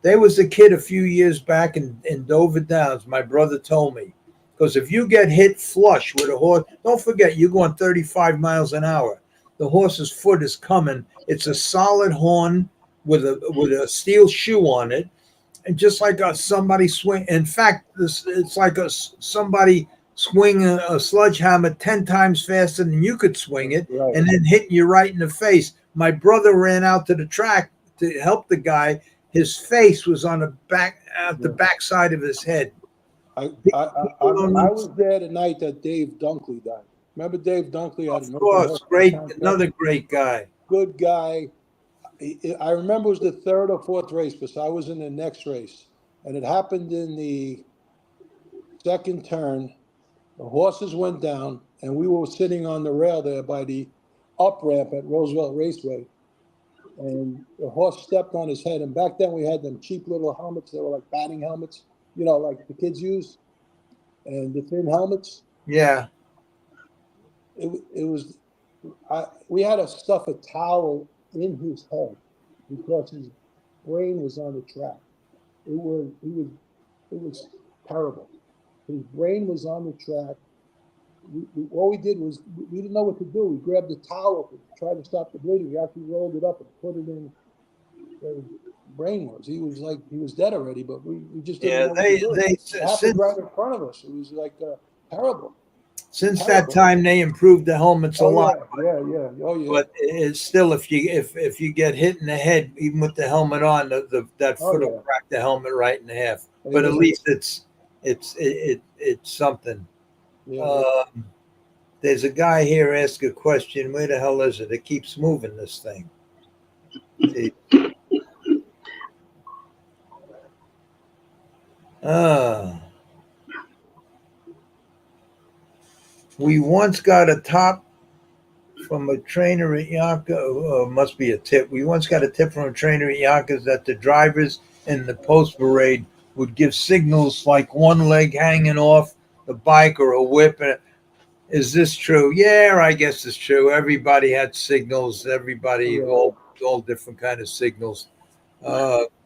There was a kid a few years back in Dover Downs, my brother told me, because if you get hit flush with a horse, don't forget, you're going 35 miles an hour. The horse's foot is coming. It's a solid horn with a steel shoe on it. And just like somebody swing, in fact, it's like somebody swing a sledgehammer 10 times faster than you could swing it, Right. and then hitting you right in the face. My brother ran out to the track to help the guy. His face was on the back side of his head. I was there the night that Dave Dunkley died. Remember Dave Dunkley? Of course, another great guy. Good guy. I remember it was the third or fourth race because I was in the next race, and it happened in the second turn. The horses went down, and we were sitting on the rail there by the up ramp at Roosevelt Raceway, and the horse stepped on his head. And back then we had them cheap little helmets. They were like batting helmets, like the kids use, and the thin helmets. Yeah. It was. We had to stuff a towel in his head because his brain was on the track. It was terrible. His brain was on the track. All we did was we didn't know what to do. We grabbed the towel to try to stop the bleeding. We actually rolled it up and put it in where his brain was. He was dead already, but we just didn't know what to do. It happened right in front of us. It was like terrible. Since that time, they improved the helmets a lot. Yeah. Oh yeah. But it's still, if you get hit in the head, even with the helmet on, that foot will crack the helmet right in half. But at least it's something. Yeah. There's a guy here ask a question. Where the hell is it? It keeps moving, this thing. We once got a top from a trainer at Yonkers. Must be a tip. We once got a tip from a trainer at Yonkers that the drivers in the post parade would give signals like one leg hanging off, a bike or a whip. And is this true? Yeah, I guess it's true. Everybody had signals. Everybody, Yeah. all different kind of signals.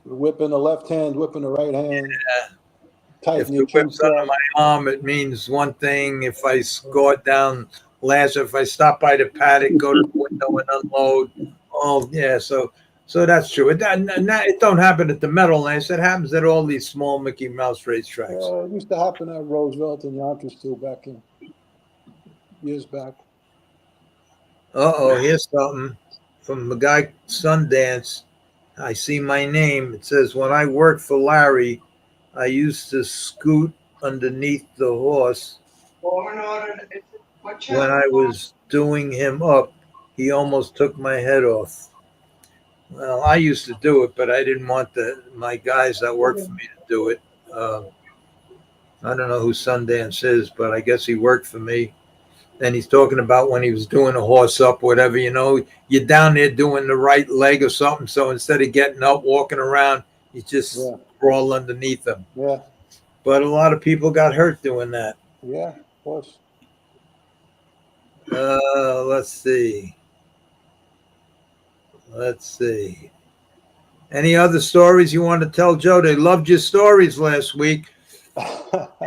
Whip in the left hand, whip in the right hand. If Tighten the your chin whip's under strap. my arm, it means one thing. If I score down last, if I stop by the paddock, go to the window and unload. Oh, yeah. So that's true. It don't happen at the Meadowlands. It happens at all these small Mickey Mouse racetracks. It used to happen at Roosevelt and Yonkers too, back in years back. Here's something from the guy Sundance. I see my name. It says, when I worked for Larry, I used to scoot underneath the horse. When I was doing him up, he almost took my head off. Well, I used to do it, but I didn't want my guys that worked for me to do it. I don't know who Sundance is, but I guess he worked for me. And he's talking about when he was doing a horse up, whatever, you're down there doing the right leg or something. So instead of getting up, walking around, you just crawl underneath them. Yeah. But a lot of people got hurt doing that. Yeah, of course. Let's see. Any other stories you want to tell, Joe? They loved your stories last week.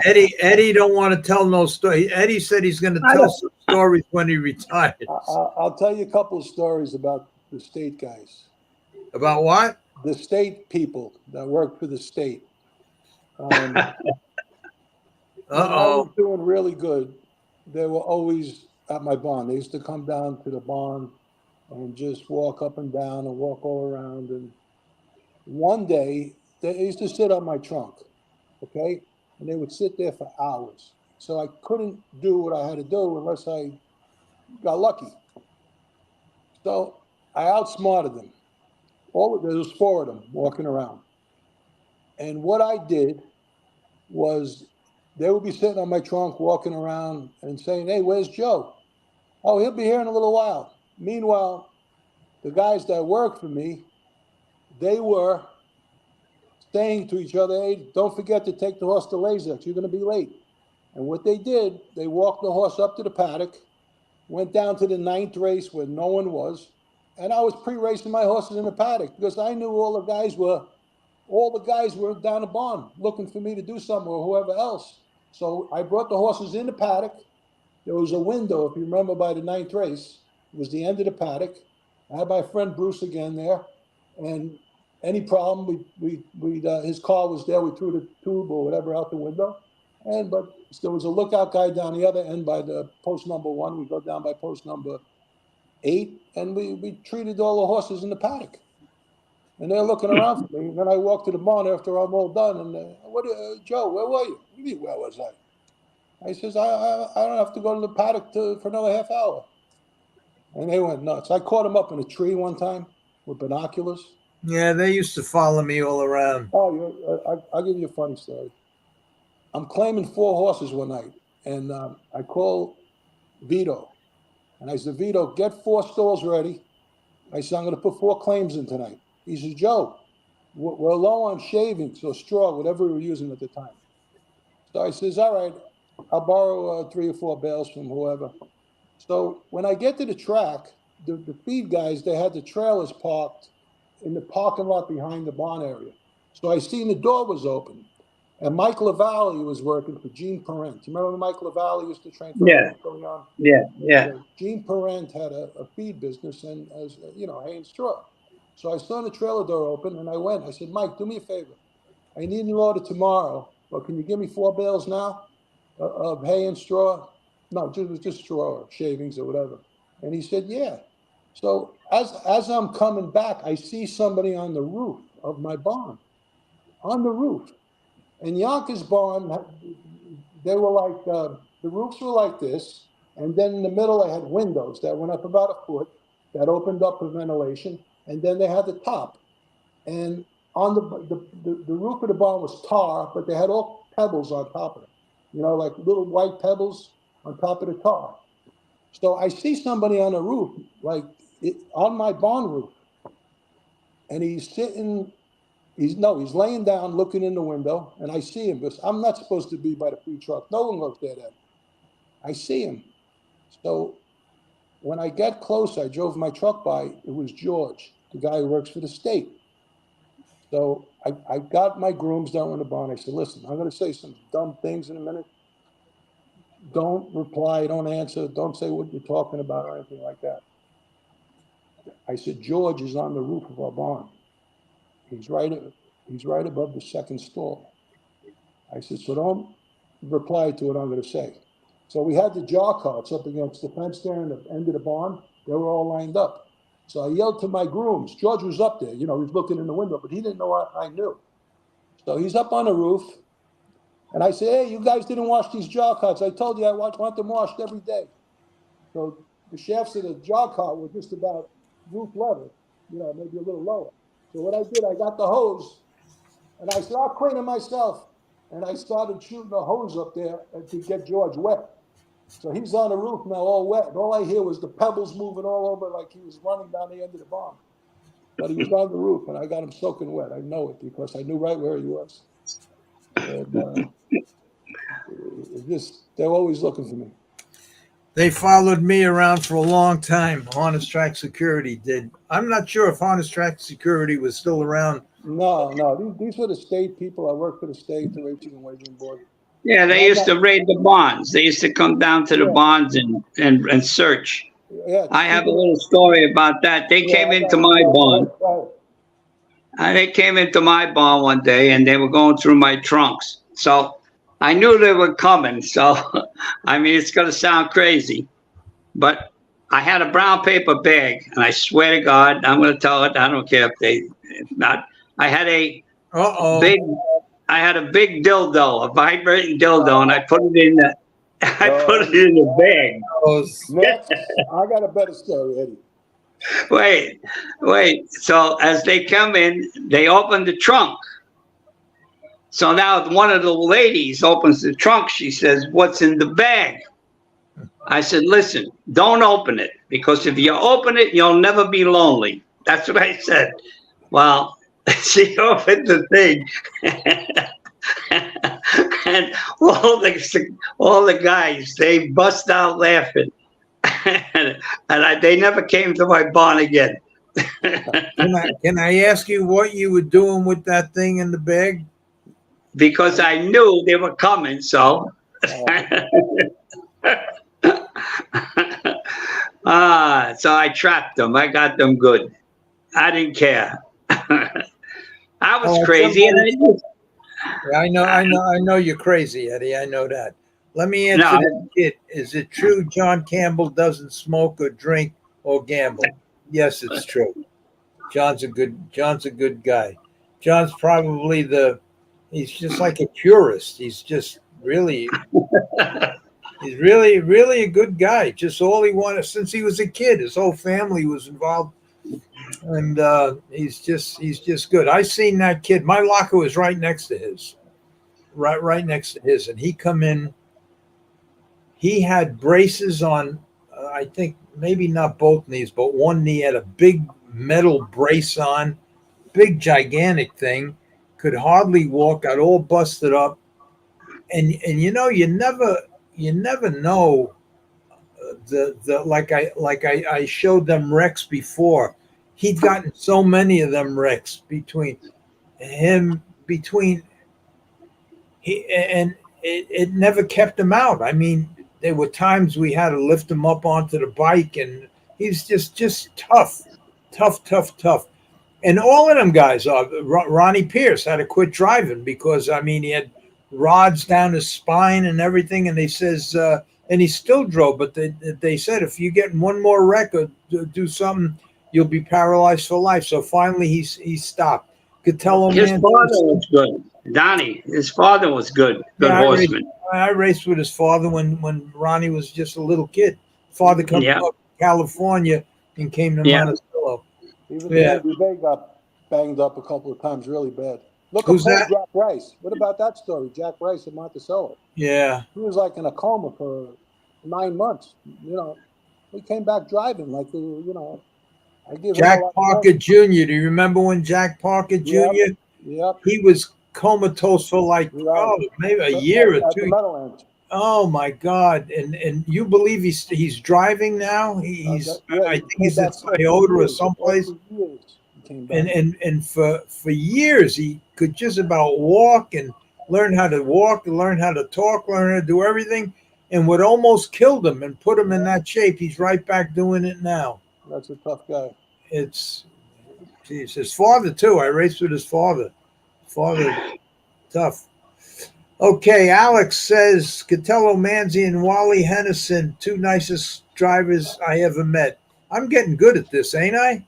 Eddie don't want to tell no story. Eddie said he's going to tell some stories when he retires. I'll tell you a couple of stories about the state guys. About what? The state people that work for the state. When I was doing really good, they were always at my barn. They used to come down to the barn and just walk up and down and walk all around. And one day, they used to sit on my trunk, okay? And they would sit there for hours. So I couldn't do what I had to do unless I got lucky. So I outsmarted them. There was 4 of them walking around. And what I did was they would be sitting on my trunk, walking around and saying, hey, where's Joe? Oh, he'll be here in a little while. Meanwhile, the guys that work for me, they were saying to each other, hey, don't forget to take the horse to Lasix. You're going to be late. And what they did, they walked the horse up to the paddock, went down to the 9th race where no one was, and I was pre-racing my horses in the paddock because I knew all the guys were down the barn looking for me to do something or whoever else. So I brought the horses in the paddock. There was a window, if you remember, by the 9th race. It was the end of the paddock. I had my friend Bruce again there, and any problem, his car was there. We threw the tube or whatever out the window, but there was a lookout guy down the other end by the post number 1. We go down by post number 8, and we treated all the horses in the paddock. And they're looking around for me. And then I walked to the barn after I'm all done. And Joe, where were you? What do you mean, where was I? I says, I don't have to go to the paddock for another half hour. And they went nuts. I caught them up in a tree one time with binoculars. Yeah, they used to follow me all around. Oh, I'll give you a funny story. I'm claiming 4 horses one night. And I call Vito. And I said, Vito, get 4 stalls ready. I said, I'm going to put 4 claims in tonight. He says, Joe, we're low on shavings or straw, whatever we were using at the time. So I says, all right, I'll borrow 3 or 4 bales from whoever. So when I get to the track, the feed guys, they had the trailers parked in the parking lot behind the barn area. So I seen the door was open. And Mike LaValle was working for Gene Parent. You remember when Mike LaValle used to train for going on? Yeah. Gene Parent had a feed business and as hay and straw. So I saw the trailer door open and I went. I said, Mike, do me a favor. I need an order tomorrow, but can you give me 4 bales now of hay and straw? No, just straw or shavings or whatever. And he said, yeah. So as I'm coming back, I see somebody on the roof of my barn, on the roof. And Yonkers barn, they were like, the roofs were like this. And then in the middle, they had windows that went up about a foot that opened up for ventilation. And then they had the top. And on the roof of the barn was tar, but they had all pebbles on top of it. Like little white pebbles on top of the tar. So I see somebody on the roof, on my barn roof. And he's sitting He's laying down looking in the window, and I see him because I'm not supposed to be by the food truck. No one goes there then. I see him. So when I get close, I drove my truck by. It was George, the guy who works for the state. So I got my grooms down in the barn. I said, listen, I'm going to say some dumb things in a minute. Don't reply, don't answer, don't say what you're talking about or anything like that. I said, George is on the roof of our barn. He's right above the second stall. I said, so don't reply to what I'm going to say. So we had the jar carts up against the fence there in the end of the barn. They were all lined up. So I yelled to my grooms. George was up there, he was looking in the window, but he didn't know I knew. So he's up on the roof. And I said, hey, you guys didn't wash these jar carts. I told you I want them washed every day. So the shafts of the jar cart were just about roof level, maybe a little lower. So what I did, I got the hose, and I said, I'll clean it myself. And I started shooting a hose up there to get George wet. So he's on the roof now all wet. And all I hear was the pebbles moving all over like he was running down the end of the barn. But he was on the roof, and I got him soaking wet. I know it because I knew right where he was. And they're always looking for me. They followed me around for a long time. Honest Track Security did. I'm not sure if Honest Track Security was still around. No. These were the state people. I worked for the state, the Racing and Wagering Board. Yeah, they used to raid the bonds. They used to come down to the bonds and search. Yeah, I have a little story about that. They came into my barn. They came into my barn one day, and they were going through my trunks. So I knew they were coming. So, I mean, it's going to sound crazy, but I had a brown paper bag, and I swear to God, I'm going to tell it. I don't care if not. I had a big dildo, a vibrating dildo, and I put it in the bag. Next, I got a better story, Eddie. Wait. So as they come in, they open the trunk. So now one of the ladies opens the trunk. She says, "What's in the bag?" I said, "Listen, don't open it, because if you open it, you'll never be lonely." That's what I said. Well, she opened the thing. And all the guys, they bust out laughing. and they never came to my barn again. Can I ask you what you were doing with that thing in the bag? Because I knew they were coming, so. So I trapped them. I got them good. I didn't care. I was crazy. I know you're crazy, Eddie. I know that. Let me answer that kid. Is it true John Campbell doesn't smoke or drink or gamble? Yes, it's true. John's a good guy. John's probably he's just like a purist. He's just really he's really a good guy. Just all he wanted since he was a kid. His whole family was involved. And he's just good. I seen that kid. My locker was right next to his. Right next to his. And he come in. He had braces on, I think maybe not both knees, but one knee had a big metal brace on, big gigantic thing, could hardly walk, got all busted up. And you never know like I showed them wrecks before. He'd gotten so many of them wrecks between it never kept him out. I mean, there were times we had to lift him up onto the bike, and he's just tough. And all of them guys are. Ronnie Pierce had to quit driving because, I mean, he had rods down his spine and everything, and they says, and he still drove, but they said, if you get one more wreck or do something, you'll be paralyzed for life. So finally he stopped. Could tell him his father was good. Donnie, his father was good horseman. I raced with his father when Ronnie was just a little kid. Father come from California and came to Monticello. Even Andrew Bay got banged up a couple of times really bad. Look at Jack Rice. What about that story? Jack Rice at Monticello. Yeah. He was like in a coma for 9 months. He came back driving like, I give Jack Parker Jr. Do you remember when Jack Parker Jr.? Yep. He was comatose for like maybe a year or At the two. Meadowlands. Oh my God! And you believe he's driving now? I think he's at Toyota or someplace. Years he came back. And for years he could just about walk and learn how to walk, learn how to talk, learn how to do everything. And what almost killed him and put him in that shape, he's right back doing it now. That's a tough guy. It's his father too. I raced with his father. Tough. Okay, Alex says Catello Manzi and Wally Hennison, 2 nicest drivers I ever met. I'm getting good at this, ain't I?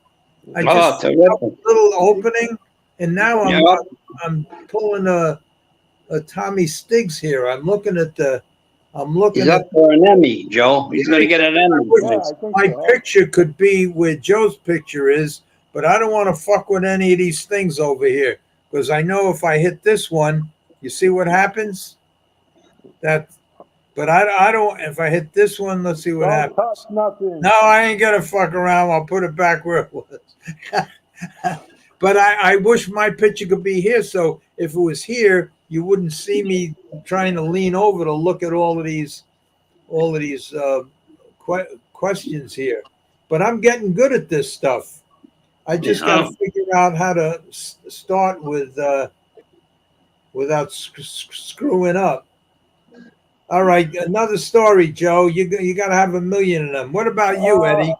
I just a little opening, and now I'm pulling a Tommy Stiggs here. He's up for an Emmy, Joe. He's going to get an Emmy. My picture could be where Joe's picture is, but I don't want to fuck with any of these things over here because I know if I hit this one, you see what happens? But I don't. If I hit this one, let's see what happens. Touch nothing. No, I ain't gonna fuck around. I'll put it back where it was. But I wish my picture could be here. So if it was here, you wouldn't see me trying to lean over to look at all of these questions here. But I'm getting good at this stuff. I just got to figure out how to start without screwing up. All right, another story, Joe. You got to have a million of them. What about you, Eddie?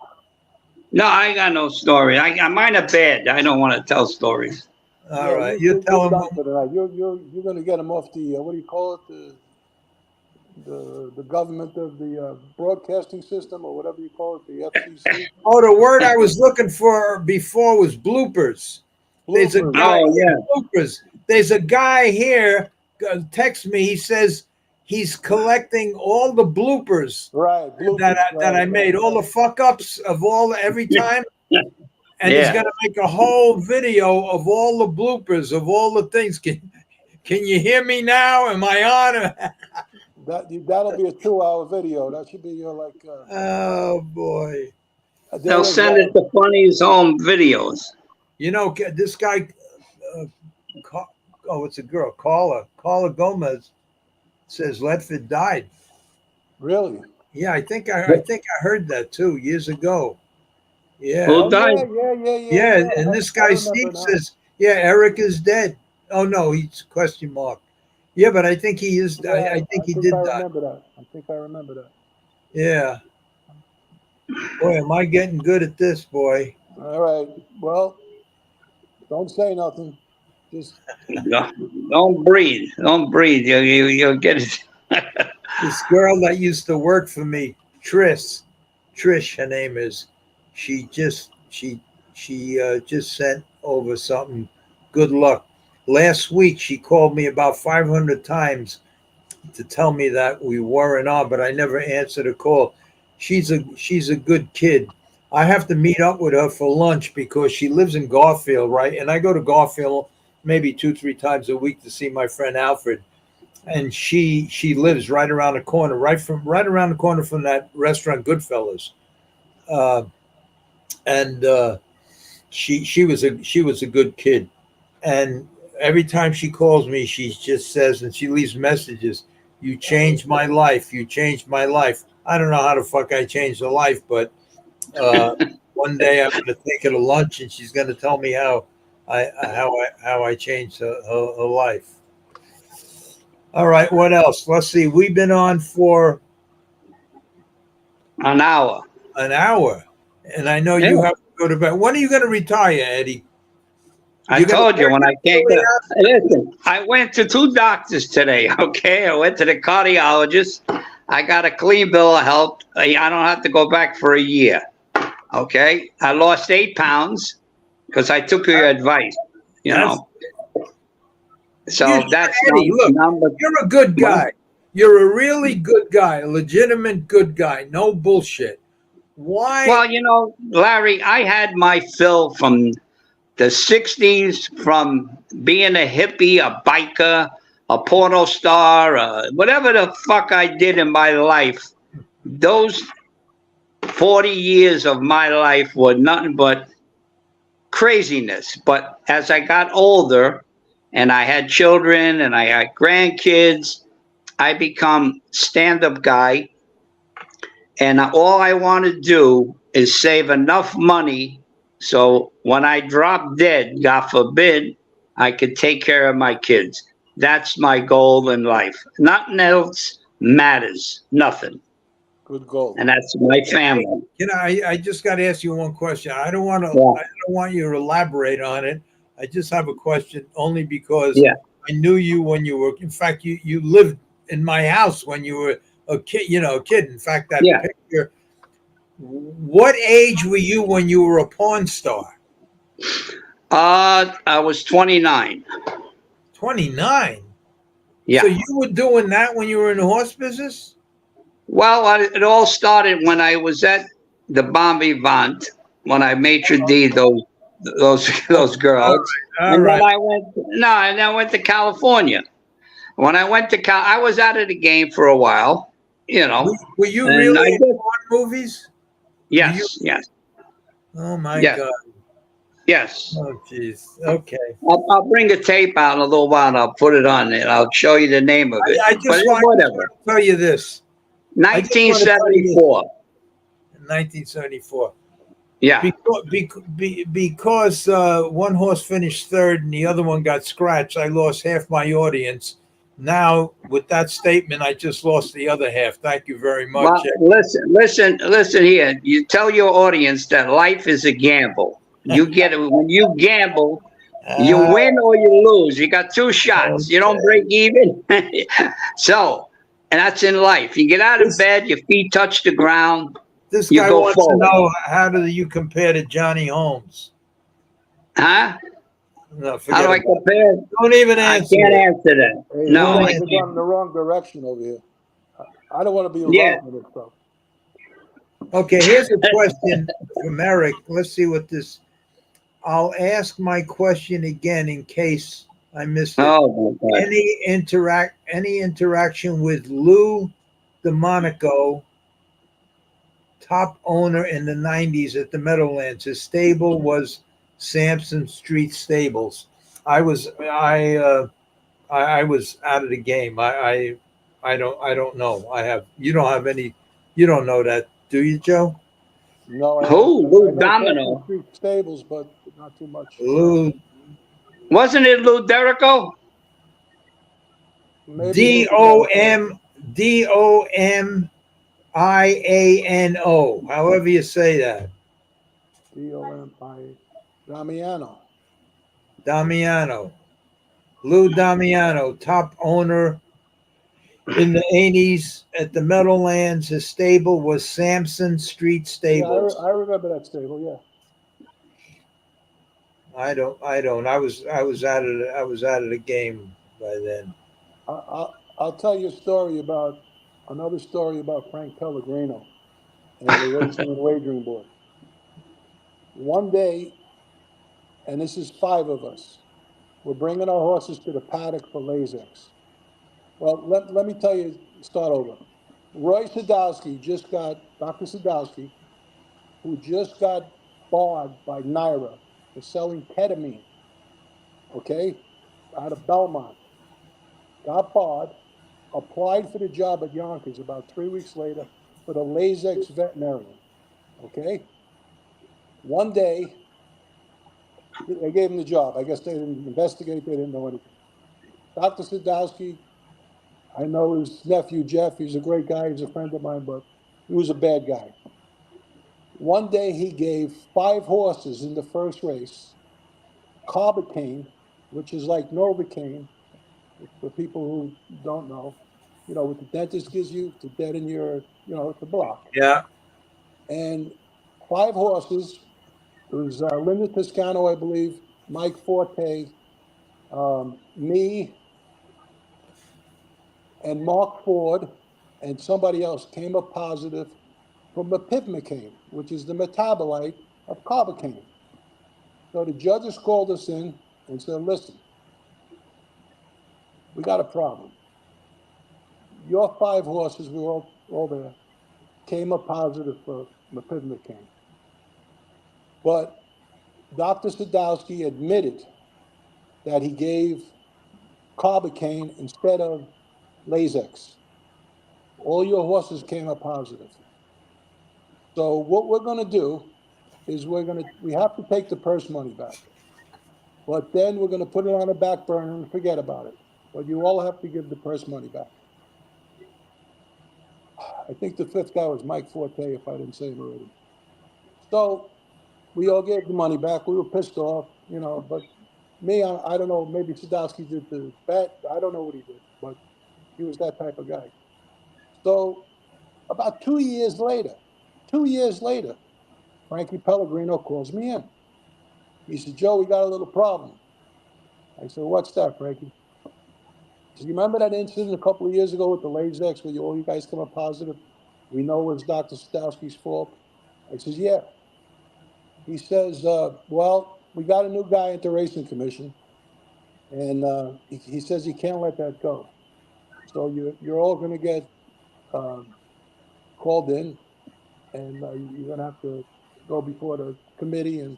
No, I ain't got no story. Mine are bad. I don't want to tell stories. All right, you tell them. You're going to get them off the what do you call it? The government of the broadcasting system or whatever you call it, the FCC. Oh, the word I was looking for before was bloopers. There's a guy. Bloopers. There's a guy here. Text me. He says he's collecting all the bloopers, that I made, all the fuck ups of every time, and he's gonna make a whole video of all the bloopers of all the things. Can you hear me now? Am I on? That'll be a 2-hour video. That should be oh boy. They'll send it to Funny's home videos. You know, this guy. It's a girl. Carla Gomez says Ledford died. Really? Yeah, I think I heard that too years ago. Yeah. Who died? Yeah, and this guy Steve says, Eric is dead. Oh no, he's question mark. Yeah, but I think he is. Yeah, I think he did die. I think I remember that. Yeah. Boy, am I getting good at this, boy. All right. Well, don't say nothing. Just don't breathe. Don't breathe. You'll get it. This girl that used to work for me, Trish, her name is. She just sent over something. Good luck. Last week she called me about 500 times to tell me that we weren't on, but I never answered a call. She's a good kid. I have to meet up with her for lunch because she lives in Garfield, right? And I go to Garfield maybe 2-3 times a week to see my friend Alfred, and she lives right around the corner, right around the corner from that restaurant Goodfellas, and she was a good kid, and every time she calls me, she just says, and she leaves messages, "You changed my life. You changed my life." I don't know how the fuck I changed her life, but one day I'm going to take her to lunch, and she's going to tell me how I changed her life. All right, what else? Let's see. We've been on for an hour. And I know you have to go to bed. When are you going to retire, Eddie? I told you when I came. Listen, I went to 2 doctors today. Okay, I went to the cardiologist. I got a clean bill of health. I don't have to go back for a year. Okay, I lost 8 pounds because I took your advice. You know. So that's Eddie, look, you're a good guy. You're a really good guy, a legitimate good guy. No bullshit. Why? Well, Larry, I had my fill from the 60s, from being a hippie, a biker, a porno star, whatever the fuck I did in my life. Those 40 years of my life were nothing but craziness. But as I got older, and I had children and I had grandkids, I become stand-up guy, and all I want to do is save enough money so when I drop dead, God forbid, I could take care of my kids. That's my goal in life. Nothing else matters. Nothing. Good goal. And that's my family. I just got to ask you one question. I don't want to. Yeah. I don't want you to elaborate on it. I just have a question, only because Yeah. I knew you when you were. In fact, you lived in my house when you were a kid. You know, a kid. In fact, that Yeah. picture. What age were you when you were a porn star? I was 29. 29. Yeah. So you were doing that when you were in the horse business? Well, it all started when I was at the Bon Vivant, when I maitre d' those girls, All and then right. and then I went to California. When I went to I was out of the game for a while, Were you and really I in did. porn movies? Were you? Yes, Oh my yes, God. yes. Oh jeez. Okay. I'll bring a tape out in a little while and I'll put it on it. I'll show you the name of it. I But just want whatever. to tell you this. I just want to tell you this. 1974. 1974. Yeah. Because one horse finished third and the other one got scratched, I lost half my audience. Now, with that statement, I just lost the other half. Thank you very much. Well, listen here. You tell your audience that life is a gamble. You get it when you gamble. You win or you lose. You got two shots. You don't break even. So, and that's in life. You get out of bed, your feet touch the ground. This You guy go wants to forward. know, how do you compare to Johnny Holmes? Huh? No, How forget do I it. compare? Don't even I answer can't it. answer that. Hey, No, you I guys are can't. going in the wrong direction over here. I don't want to be Yeah. involved in this stuff. Okay, here's a question from Eric. Let's see what this. I'll ask my question again in case I missed it. Oh my God. Any interaction with Lou DeMonico, top owner in the 90s at the Meadowlands? His stable was Sampson Street Stables. I was out of the game. I don't know. You don't have any. You don't know that, do you, Joe? No, Who? I Lou know Sampson Domino. Street Stables, but not too much. Lou Wasn't it Lou Derrico? Maybe a D little O bit. M DOMIANO. However you say that. DOMI Damiano. Damiano. Lou Damiano, top owner in the 80s at the Meadowlands. His stable was Sampson Street Yeah, Stables. I remember that stable. Yeah. I don't. I was out of the game by then. I'll tell you a story about another story about Frank Pellegrino and the Racing and Wagering Board. One day, and this is 5 of us, we're bringing our horses to the paddock for Lasix. Well, let me tell you, start over. Roy Sadowski Dr. Sadowski, who just got barred by Naira for selling ketamine, okay, out of Belmont, got barred, applied for the job at Yonkers about 3 weeks later for the Lasix veterinarian, okay? One day, they gave him the job. I guess they didn't investigate, they didn't know anything. Dr. Sadowski, I know his nephew Jeff, he's a great guy, he's a friend of mine, but he was a bad guy. One day he gave 5 horses in the first race carbocaine, which is like Novocaine, for people who don't know, what the dentist gives you to deaden your, to block. Yeah. And 5 horses, it was Linda Toscano, I believe, Mike Forte, me, and Mark Ford, and somebody else came up positive from bupivacaine, which is the metabolite of carbocaine. So the judges called us in and said, listen, we got a problem. Your 5 horses, we were all there, came up positive for bupivacaine. But Dr. Sadowski admitted that he gave carbocaine instead of Lasix. All your horses came up positive. So what we're going to do is we have to take the purse money back. But then we're going to put it on a back burner and forget about it. But you all have to give the purse money back. I think the fifth guy was Mike Forte, if I didn't say him already. So we all gave the money back. We were pissed off, but me, I don't know, maybe Sadowski did the bet. I don't know what he did, but he was that type of guy. So about 2 years later, Frankie Pellegrino calls me in. He said, Joe, we got a little problem. I said, what's that, Frankie? He said, you remember that incident a couple of years ago with the Lasix where all you guys come up positive? We know it was Dr. Sadowski's fault. I says, yeah. He says, well, we got a new guy at the racing commission, and he says he can't let that go. So you're all going to get called in, and you're going to have to go before the committee, and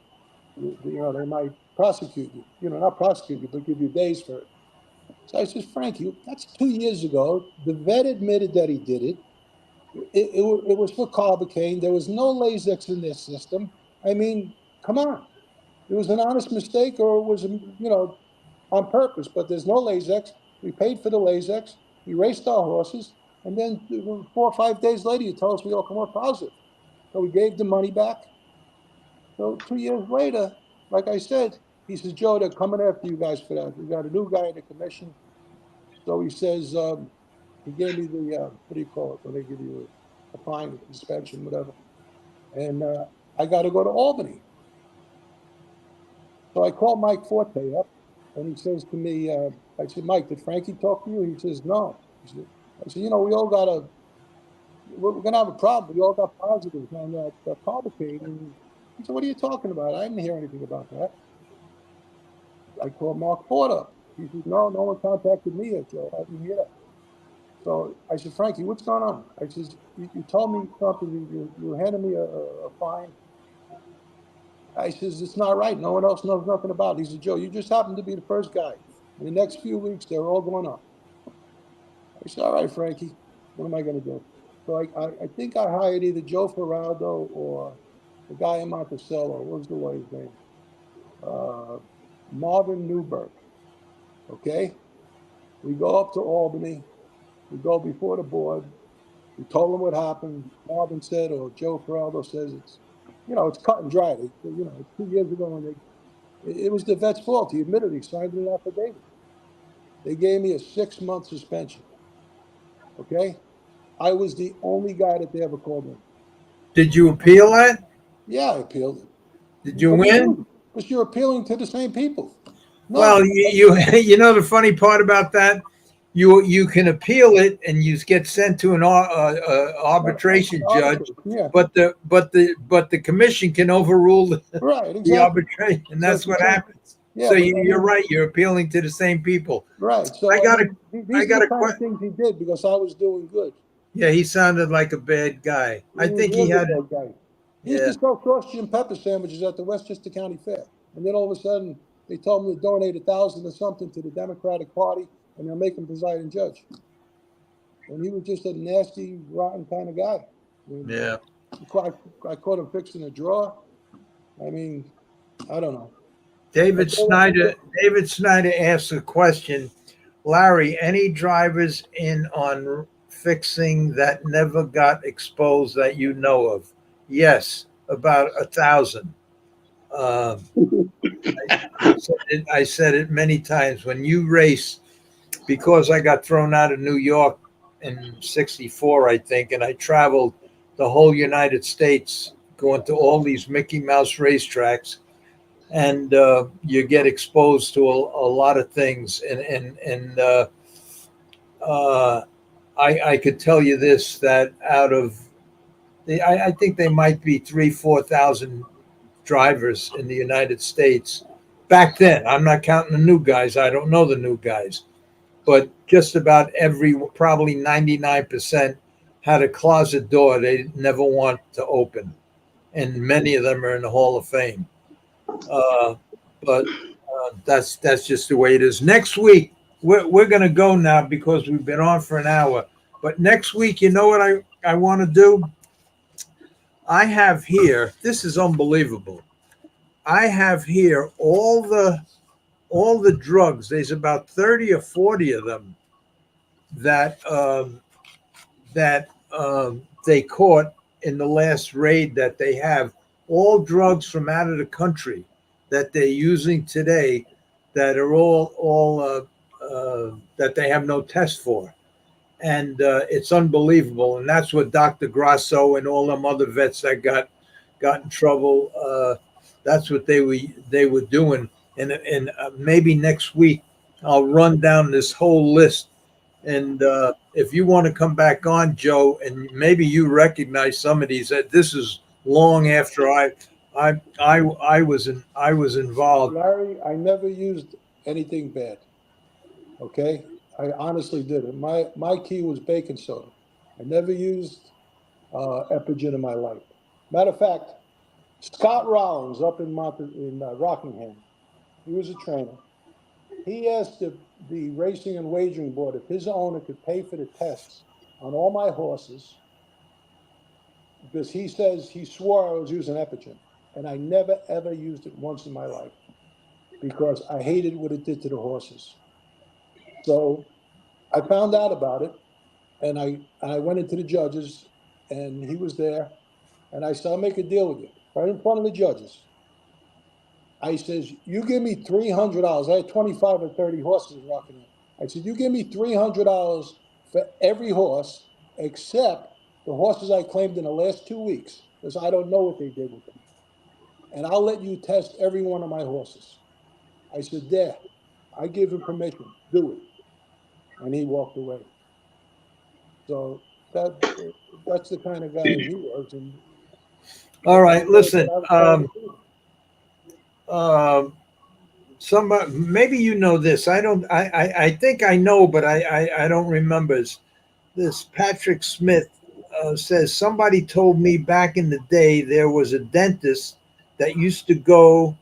they might prosecute you. Not prosecute you, but give you days for it. So I says, Frankie, that's 2 years ago. The vet admitted that he did it. It was for carbocaine. There was no Lasix in their system. I mean, come on. It was an honest mistake, or it was, on purpose. But there's no Lasix. We paid for the Lasix. We raced our horses. And then 4 or 5 days later, you tell us we all come up positive. So we gave the money back. So 2 years later, like I said, he says, Joe, they're coming after you guys for that. We got a new guy in the commission. So he says, he gave me the, what do you call it, when they give you a fine, suspension, whatever. And I got to go to Albany. So I called Mike Forte up, and he says to me, I said, Mike, did Frankie talk to you? He says, no. I said, we all we're going to have a problem. We all got positives on that carbocaine. And he said, what are you talking about? I didn't hear anything about that. I called Mark Ford up. He said, no one contacted me yet, Joe. I didn't hear that. So I said, Frankie, what's going on? I said, you told me something. You handed me a fine. I says, it's not right. No one else knows nothing about it. He said, Joe, you just happen to be the first guy. In the next few weeks, they're all going up. I said, all right, Frankie, what am I going to do? So I think I hired either Joe Ferraldo or the guy in Monticello. What was the lawyer's name? Marvin Newberg. Okay? We go up to Albany. We go before the board. We told them what happened. Marvin said, or Joe Ferraldo says, it's cut and dried. It's 2 years ago, and it was the vet's fault. He admitted he signed an affidavit. They gave me a 6-month suspension. Okay? I was the only guy that they ever called in. Did you appeal that? Yeah, I appealed it. Did you win? Because you're appealing to the same people. No. Well, you know the funny part about that, you can appeal it and you get sent to an arbitration judge, yeah. but the commission can overrule the arbitration, and that's what happens. Yeah, so you're right. You're appealing to the same people. Right. So I got a kind of things he did because I was doing good. Yeah, he sounded like a bad guy. I think he had. He used to sell sausage and pepper sandwiches at the Westchester County Fair, and then all of a sudden they told him to donate $1,000 or something to the Democratic Party, and they'll make him presiding judge. And he was just a nasty, rotten kind of guy. Yeah. I caught him fixing a drawer. I mean, I don't know. David Snyder asks a question. Larry, any drivers in on fixing that never got exposed that you know of? Yes, about 1,000. I said it many times. When you race, because I got thrown out of New York in '64, I think, and I traveled the whole United States going to all these Mickey Mouse racetracks, and you get exposed to a lot of things. And I could tell you this, that out of I think there might be 3,000-4,000 drivers in the United States back then. I'm not counting the new guys. I don't know the new guys, but just about probably 99% had a closet door they never want to open, and many of them are in the Hall of Fame. But that's just the way it is. Next week, we're going to go now because we've been on for an hour. But next week, you know what I want to do? I have here, this is unbelievable. I have here all the drugs. There's about 30 or 40 of them that they caught in the last raid that they have. All drugs from out of the country that they're using today that are all that they have no test for. And it's unbelievable. And that's what Dr. Grasso and all them other vets that got in trouble. That's what they were doing. And maybe next week I'll run down this whole list. And if you want to come back on, Joe, and maybe you recognize some of these. That this is long after I was involved. Larry, I never used anything bad. Okay, I honestly didn't. My key was baking soda. I never used Epigen in my life. Matter of fact, Scott Rollins up in Rockingham, he was a trainer. He asked the Racing and Wagering Board if his owner could pay for the tests on all my horses, because he says he swore I was using Epigen, and I never ever used it once in my life because I hated what it did to the horses. So I found out about it, and I went into the judges, and he was there, and I said, I'll make a deal with you right in front of the judges. I says, you give me $300. I had 25 or 30 horses in Rockingham. I said, you give me $300 for every horse except the horses I claimed in the last 2 weeks, because I don't know what they did with them. And I'll let you test every one of my horses. I said, there, I give him permission, do it. And he walked away. So that's the kind of guy he was. And All right, listen. Somebody, maybe you know this. I don't. I think I know, but I don't remember. This Patrick Smith says somebody told me back in the day there was a dentist that used to go,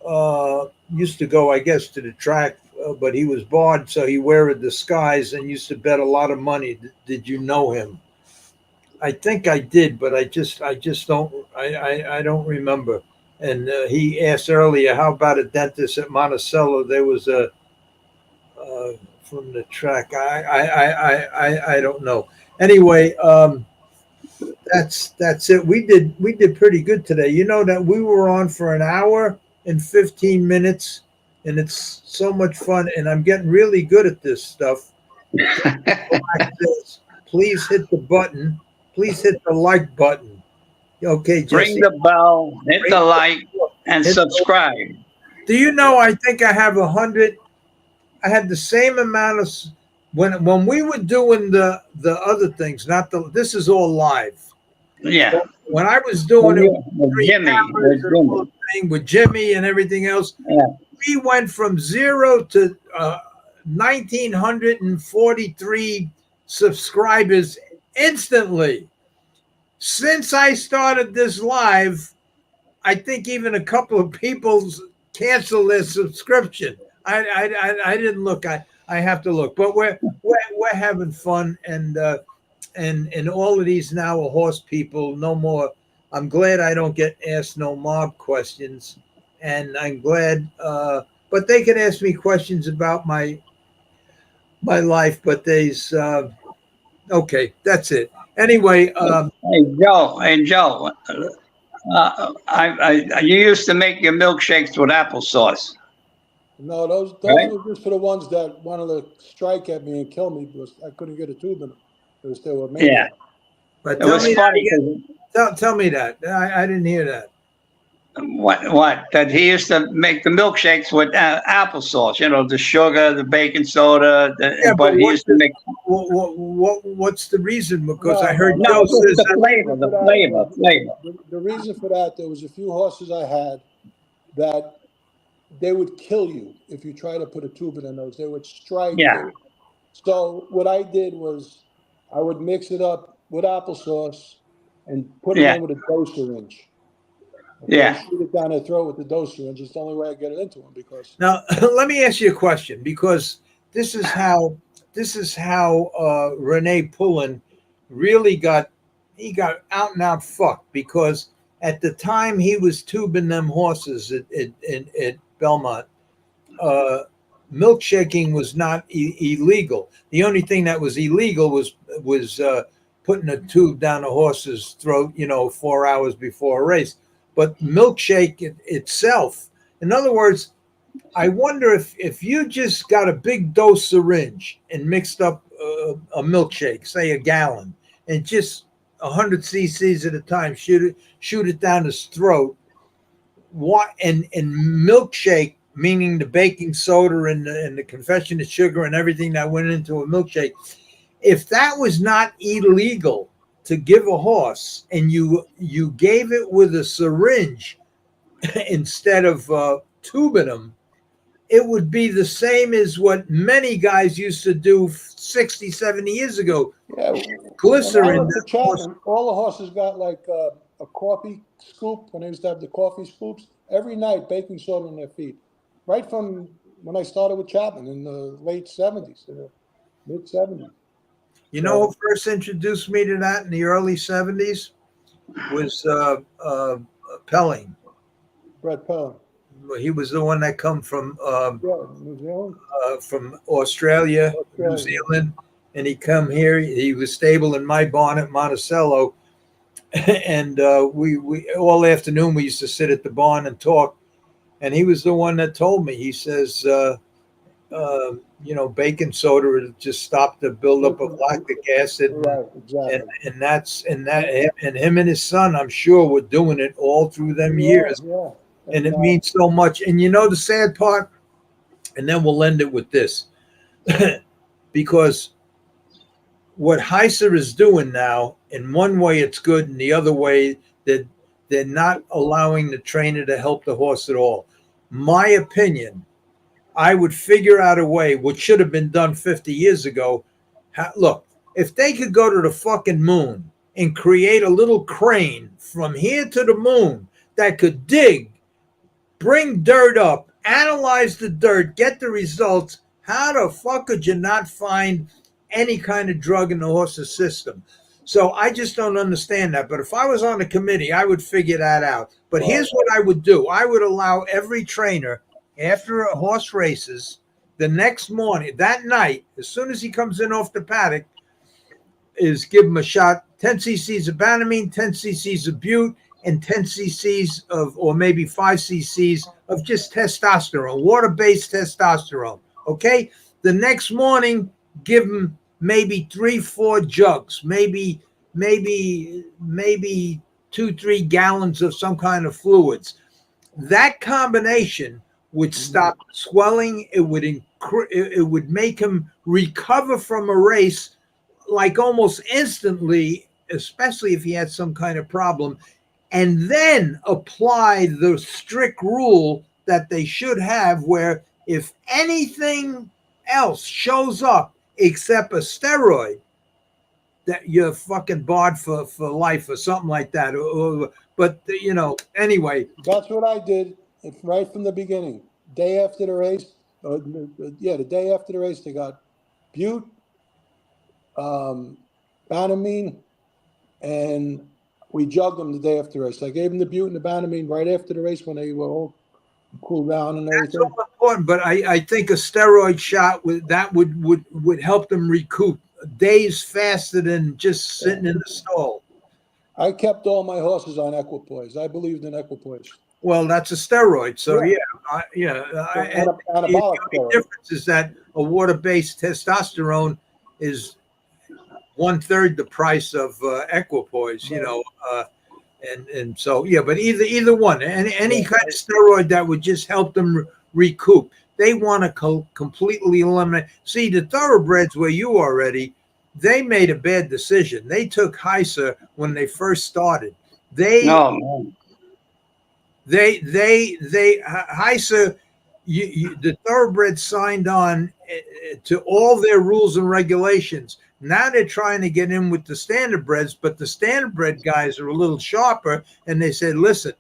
I guess, to the track, but he was barred, so he wear a disguise and used to bet a lot of money. Did you know him? I think I did, but I just don't. I don't remember. And he asked earlier, how about a dentist at Monticello? There was a from the track. I don't know. Anyway, that's it. We did pretty good today. You know that we were on for an hour and 15 minutes, and it's so much fun. And I'm getting really good at this stuff. Please hit the button. Please hit the like button. Okay, Jesse. Ring the bell, hit the like, and subscribe. Do you know, I think I have 100. I had the same amount of when we were doing the other things. This is all live. Yeah. When I was doing it with Jimmy and everything else, we went from 0 to 1,943 subscribers instantly. Since I started this live, I think even a couple of people canceled their subscription. I didn't look. I have to look. But we're having fun, and all of these now are horse people. No more. I'm glad I don't get asked no mob questions, and I'm glad. But they can ask me questions about my life. But there's okay. That's it. Anyway, hey Joe, you used to make your milkshakes with applesauce. No, those right? were just for the ones that wanted to strike at me and kill me because I couldn't get a tube in them because they were made. Yeah, but it was funny. Tell me that. I didn't hear that. What? That he used to make the milkshakes with applesauce. You know, the sugar, the baking soda. But he used to make. What's the reason? Because I heard Joe says the flavor. The reason for that, there was a few horses I had that they would kill you if you try to put a tube in their nose. They would strike. Yeah. So what I did was I would mix it up with applesauce and put it in with a dose syringe. Okay, Yeah. shoot it down their throat with the dose syringe. It's the only way I get it into them because Now, let me ask you a question, because this is how Renee Pullen really got out and out fucked, because at the time he was tubing them horses at Belmont, milkshaking was not illegal. The only thing that was illegal was putting a tube down a horse's throat, 4 hours before a race. But milkshake itself, in other words, I wonder if you just got a big dose syringe and mixed up a milkshake, say a gallon, and just 100 cc's at a time, shoot it down his throat. What and milkshake, meaning the baking soda and the confectionate sugar and everything that went into a milkshake. If that was not illegal to give a horse, and you gave it with a syringe instead of tubing them, it would be the same as what many guys used to do 60, 70 years ago. yeah. Glycerin. When I worked at Chapman, all the horses got like a coffee scoop when they used to have the coffee scoops every night, baking soda on their feet, right from when I started with Chapman in the late '70s, mid '70s. You know who first introduced me to that in the early 70s was Pelling. Brett Pelham. He was the one that come from New Zealand. from Australia, New Zealand, and he come here. He was stable in my barn at Monticello, and we all afternoon we used to sit at the barn and talk. And he was the one that told me. He says, baking soda will just stop the buildup of lactic acid, Right, exactly. and him and his son, I'm sure, were doing it all through them years. Yeah. And it means so much. And the sad part, and then we'll end it with this, because what Heiser is doing now, in one way it's good, and the other way that they're not allowing the trainer to help the horse at all. My opinion, I would figure out a way, what should have been done 50 years ago. Look, if they could go to the fucking moon and create a little crane from here to the moon that could dig, bring dirt up, analyze the dirt, get the results, how the fuck could you not find any kind of drug in the horse's system? So I just don't understand that. But if I was on the committee, I would figure that out. But here's what I would do. I would allow every trainer, after a horse races, the next morning, that night, as soon as he comes in off the paddock, is give him a shot, 10 cc's of Banamine, 10 cc's of Bute, and 10 cc's of, or maybe 5 cc's of just testosterone, water-based testosterone. Okay? The next morning, give him maybe 3-4 jugs, maybe 2-3 gallons of some kind of fluids. That combination would stop swelling. It would make him recover from a race like almost instantly, especially if he had some kind of problem, and then apply the strict rule that they should have, where if anything else shows up except a steroid, that you're fucking barred for life or something like that. But anyway. That's what I did right from the beginning. Day after the race, the day after the race, they got Bute, Banamine, and we jugged them the day after the race. I gave them the Bute and the Banamine right after the race when they were all cooled down and everything. That's so important, but I think a steroid shot would help them recoup days faster than just sitting in the stall. I kept all my horses on equipoise. I believed in equipoise. Well, that's a steroid. So Yeah. And the only difference is that a water-based testosterone is 1/3 the price of equipoise. And so but either one, any kind of steroid that would just help them recoup. They want to completely eliminate. See, the thoroughbreds where you are already, they made a bad decision. They took Heiser when they first started. Heiser, the thoroughbreds signed on to all their rules and regulations. Now they're trying to get in with the standardbreds, but the standardbred guys are a little sharper, and they said, listen,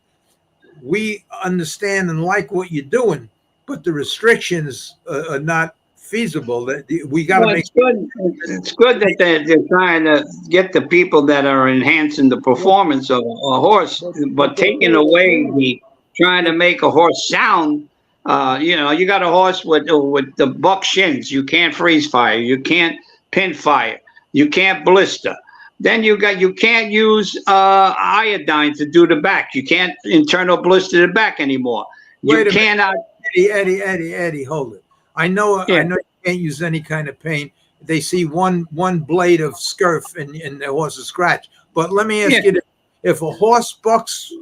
we understand and like what you're doing, but the restrictions are not feasible. That we got to Well, make. it's good. It's good that they're trying to get the people that are enhancing the performance of a horse, but taking away the trying to make a horse sound. You got a horse with the buck shins. You can't freeze fire. You can't pin fire. You can't blister. Then you can't use iodine to do the back. You can't internal blister the back anymore. Wait a cannot. Eddie, hold it. I know you can't use any kind of paint. They see one blade of scurf in the horse's scratch. But let me ask you this. If a horse bucks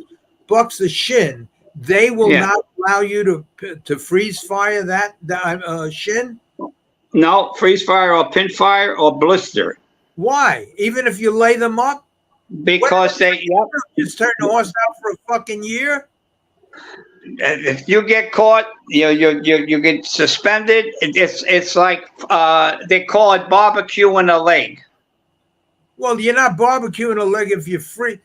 a shin, they will not allow you to freeze fire that shin? No, freeze fire or pin fire or blister. Why? Even if you lay them up? Because just turn the horse out for a fucking year? If you get caught, you get suspended. It's like they call it barbecuing a leg. Well, you're not barbecuing a leg if you're free.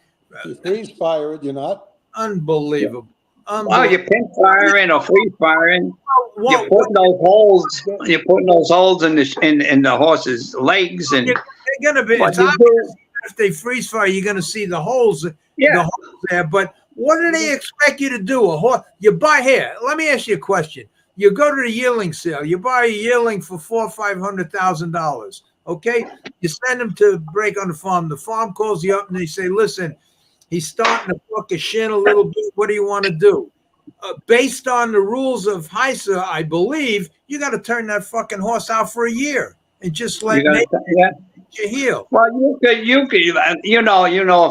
You freeze fire it, you're not. Unbelievable. Well, you're pin firing or freeze firing. You're putting those holes. You're putting those holes in the horse's legs, and they're gonna be. It's obvious if they freeze fire, you're gonna see the holes. The holes there, but. What do they expect you to do? A horse? You buy here. Let me ask you a question. You go to the yearling sale. You buy a yearling for $400,000 or $500,000. Okay. You send him to break on the farm. The farm calls you up and they say, "Listen, he's starting to fuck his shin a little bit. What do you want to do?" Based on the rules of HISA, I believe you got to turn that fucking horse out for a year and just let you heal. Well, you could,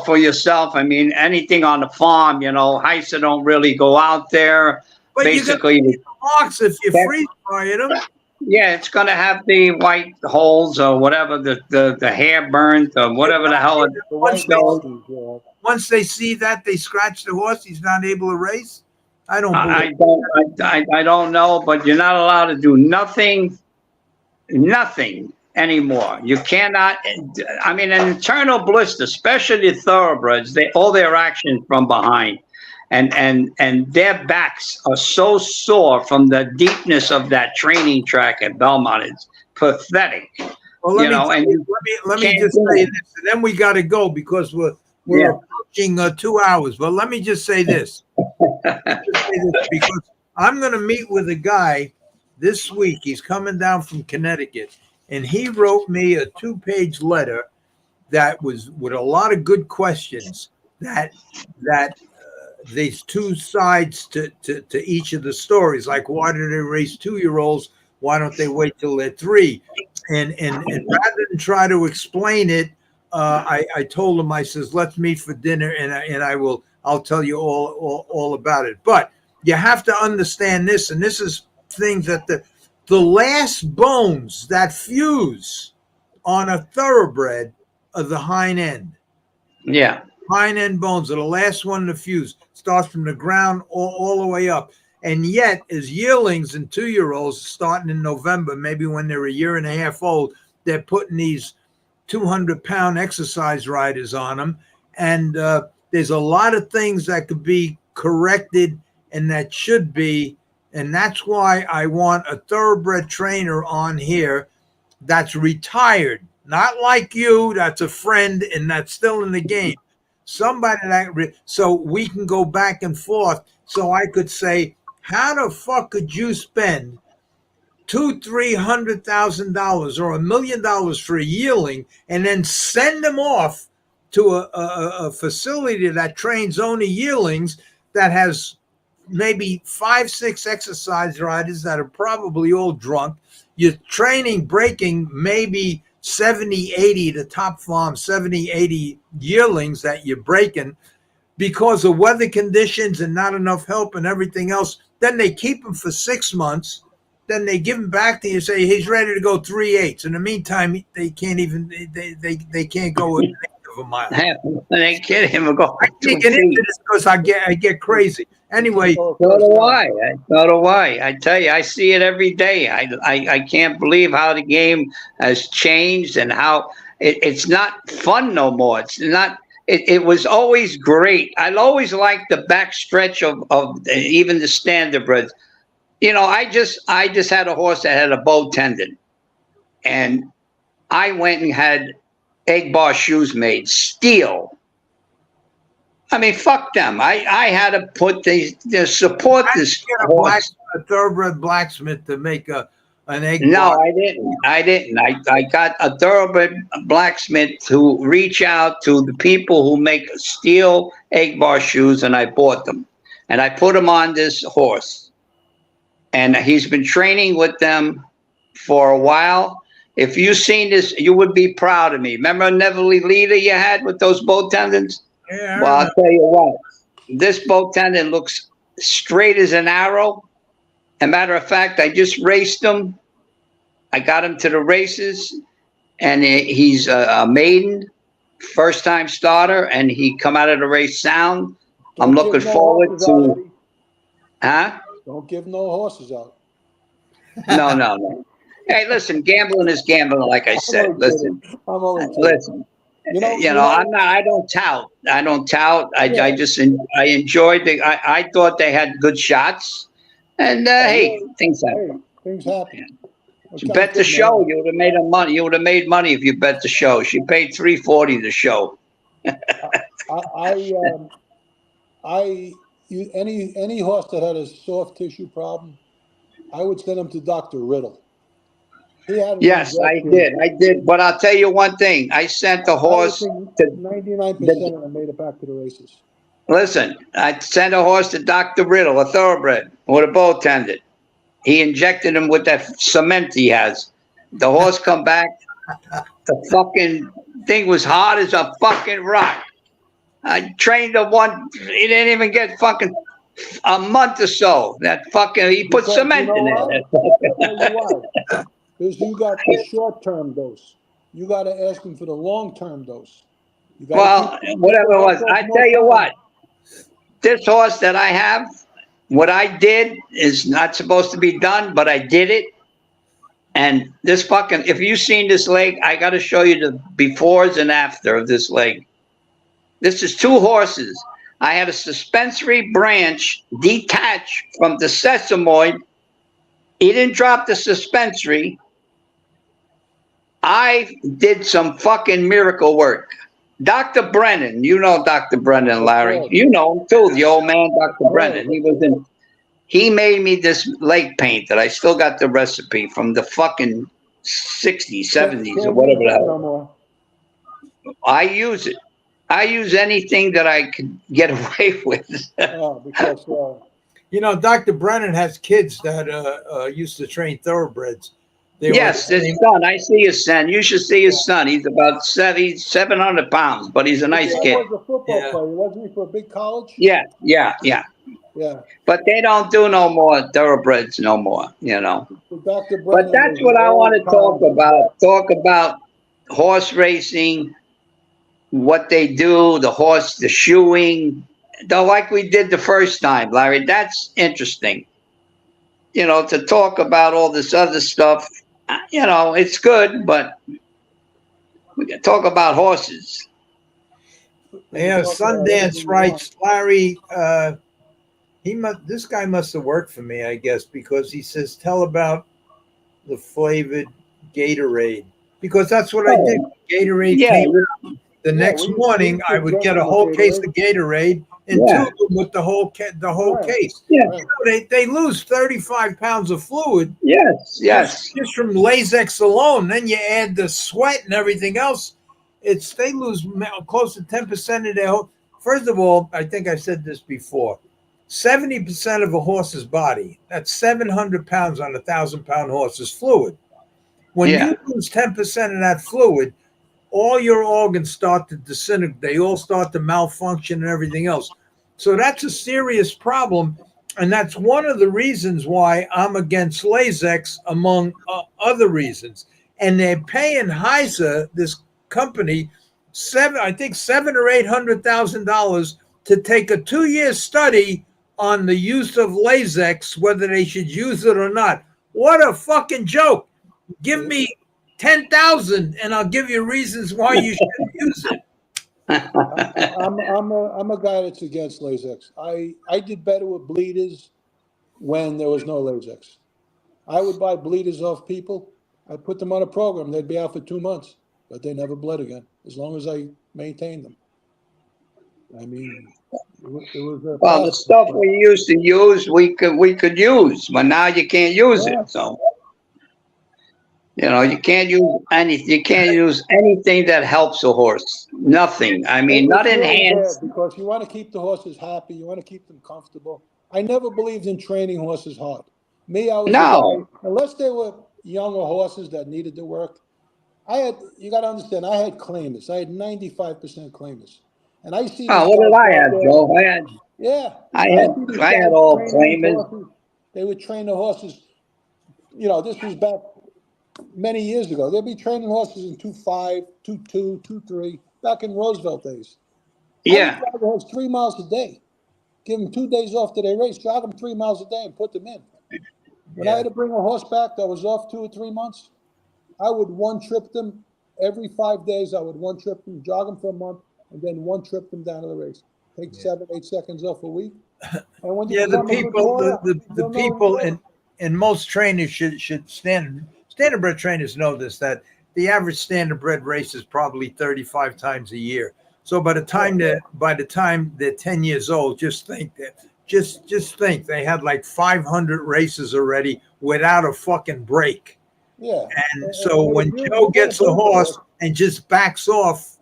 for yourself. I mean, anything on the farm, HISA don't really go out there. But basically, you marks if you freeze fire them. Yeah, it's gonna have the white holes or whatever, the hair burnt or whatever the hell. Once they see that, they scratch the horse. He's not able to race. I don't know, but you're not allowed to do nothing anymore. You cannot. I mean, an internal blister, especially thoroughbreds, all their action from behind, and their backs are so sore from the deepness of that training track at Belmont. It's pathetic. Well, let me just say this, and then we got to go because we're approaching 2 hours. But let me just say this, because I'm going to meet with a guy this week. He's coming down from Connecticut. And he wrote me a 2-page letter that was with a lot of good questions. That there's two sides to each of the stories. Like, why do they raise 2-year-olds? Why don't they wait till they're 3? And rather than try to explain it, I told him, I says, let's meet for dinner, and I'll tell you all about it. But you have to understand this, and this is things that the last bones that fuse on a thoroughbred are the hind end. Yeah. Hind end bones are the last one to fuse. Starts from the ground all the way up. And yet, as yearlings and 2-year-olds starting in November, maybe when they're a year and a half old, they're putting these 200-pound exercise riders on them. And there's a lot of things that could be corrected and that should be. And that's why I want a thoroughbred trainer on here that's retired, not like you, that's a friend and that's still in the game. Somebody so we can go back and forth. So I could say, how the fuck could you spend $200,000-$300,000 or $1 million for a yearling and then send them off to a facility that trains only yearlings that has maybe 5-6 exercise riders that are probably all drunk. You're training, breaking maybe 70, 80, the top farm, 70, 80 yearlings that you're breaking because of weather conditions and not enough help and everything else. Then they keep them for 6 months. Then they give him back to you, say he's ready to go 3/8. In the meantime, they can't even they can't go a mile. They get him a go. I can't get into this because I get crazy. Anyway, so do I. I tell you, I see it every day. I can't believe how the game has changed and how it's not fun no more. It's not. it was always great. I always liked the back stretch of even the standardbreds. You know, I just had a horse that had a bow tendon, and I went and had egg bar shoes made, steel. I mean, fuck them. I had to put the support this horse. A thoroughbred blacksmith to make an egg No, bar. I didn't. I got a thoroughbred blacksmith to reach out to the people who make steel egg bar shoes, and I bought them. And I put them on this horse. And he's been training with them for a while. If you've seen this, you would be proud of me. Remember Neverly Leader you had with those bow tendons? Yeah, Well, I'll tell you what. This bow tendon looks straight as an arrow. As a matter of fact, I just raced him. I got him to the races, and he's a maiden, first-time starter, and he come out of the race sound. I'm looking forward to... Huh? Don't give no horses out. No. Hey, listen, gambling is gambling, like I said. Listen. I'm only kidding. Listen. You know, I don't tout. I just enjoyed I thought they had good shots. And hey, things happen. Things happen. She bet the show. You would have made money. You would have made money if you bet the show. She paid $340 the show. Any horse that had a soft tissue problem, I would send him to Dr. Riddle. Yes, I did. But I'll tell you one thing. I sent the horse to 99% of them made it back to the races. Listen, I sent a horse to Dr. Riddle, a thoroughbred, with a bow tendon. He injected him with that cement he has. The horse come back. The fucking thing was hard as a fucking rock. I trained the one. He didn't even get fucking a month or so. That fucking, he put cement in it. Because you got the short-term dose. You got to ask him for the long-term dose. Well, whatever it was. I tell you what. This horse that I have, what I did is not supposed to be done, but I did it. And this fucking, if you've seen this leg, I got to show you the befores and after of this leg. This is two horses. I had a suspensory branch detached from the sesamoid. He didn't drop the suspensory. I did some fucking miracle work. Dr. Brennan, you know Dr. Brennan, Larry. You know him too, the old man, Dr. Brennan. He made me this leg paint that I still got the recipe from the fucking 60s, 70s, or whatever the hell. I use it. I use anything that I can get away with. Because, you know, Dr. Brennan has kids that used to train thoroughbreds. Yes, his son. I see his son. You should see his son. He's about 700 pounds, but he's a nice kid. He was a football player, wasn't he, for a big college? Yeah. Yeah. But they don't do no more thoroughbreds no more, you know. But that's what I want to talk about. Talk about horse racing, what they do, the shoeing, like we did the first time, Larry. That's interesting. You know, to talk about all this other stuff, you know, it's good, but we can talk about horses. Yeah, Sundance writes, Larry, this guy must have worked for me, I guess, because he says, tell about the flavored Gatorade, because that's what I did. Gatorade came out. The next morning, I would get a whole case of Gatorade and tube them with the whole case. Yeah. You know, they lose 35 pounds of fluid. Yes. Just from Lasix alone. Then you add the sweat and everything else. They lose close to 10% of their whole. First of all, I think I said this before. 70% of a horse's body, that's 700 pounds on a 1,000-pound horse, is fluid. When you lose 10% of that fluid, all your organs start to disintegrate. They all start to malfunction and everything else. So that's a serious problem. And that's one of the reasons why I'm against Lasix, among other reasons. And they're paying Heiser, this company, $700,000 or $800,000 to take a 2-year study on the use of Lasix, whether they should use it or not. What a fucking joke. Give me 10,000 and I'll give you reasons why you shouldn't use it. I'm a guy that's against Lasix. I did better with bleeders when there was no Lasix. I would buy bleeders off people. I put them on a program. They'd be out for 2 months, but they never bled again as long as I maintained them. I mean, it was a Well, the process. stuff we used to use, we could use, but now you can't use Yeah. it. So, you can't use anything. You can't use anything that helps a horse. Nothing. I mean, not It's really enhance. bad because you want to keep the horses happy. You want to keep them comfortable. I never believed in training horses hard. Me, I was the No. guy, unless they were younger horses that needed to work. You got to understand, I had claimers. I had 95% claimers. And I see these Oh, what guys did I out have, there. Joe? Yeah. I I had, see these I guys had all training these claimers. horses. They would train the horses. This was back many years ago. They'd be training horses in 2.5, 2.2, 2.3, back in Roosevelt days. I would Yeah, drive the horse 3 miles a day, give them 2 days off to their race, drive them 3 miles a day and put them in. When I had to bring a horse back that was off 2 or 3 months, I would one trip them every 5 days. I would one trip them, jog them for a month, and then one trip them down to the race. Take 7, 8 seconds off a week. And when you Yeah, the become a good people, caller, the you'll know people you're in most trainers should standardbred trainers know this, that the average standardbred race is probably 35 times a year. So by the time they're 10 years old, just think they had like 500 races already without a fucking break. Yeah. And so if when you Joe don't gets a break the horse and just backs off,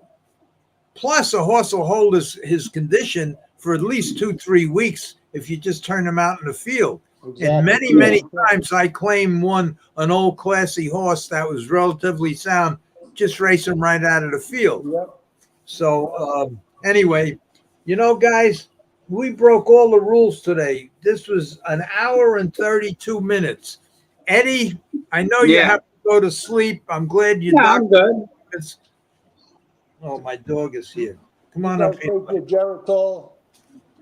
plus a horse will hold his condition for at least 2-3 weeks if you just turn him out in the field. Exactly. And many times I claimed an old classy horse that was relatively sound, just race him right out of the field. Yep. So anyway, guys, we broke all the rules today. This was an hour and 32 minutes. Eddie, I know you yeah. have to go to sleep. I'm glad you Yeah, I'm good. Oh, my dog is here. Come You on guys up here. take your Geritol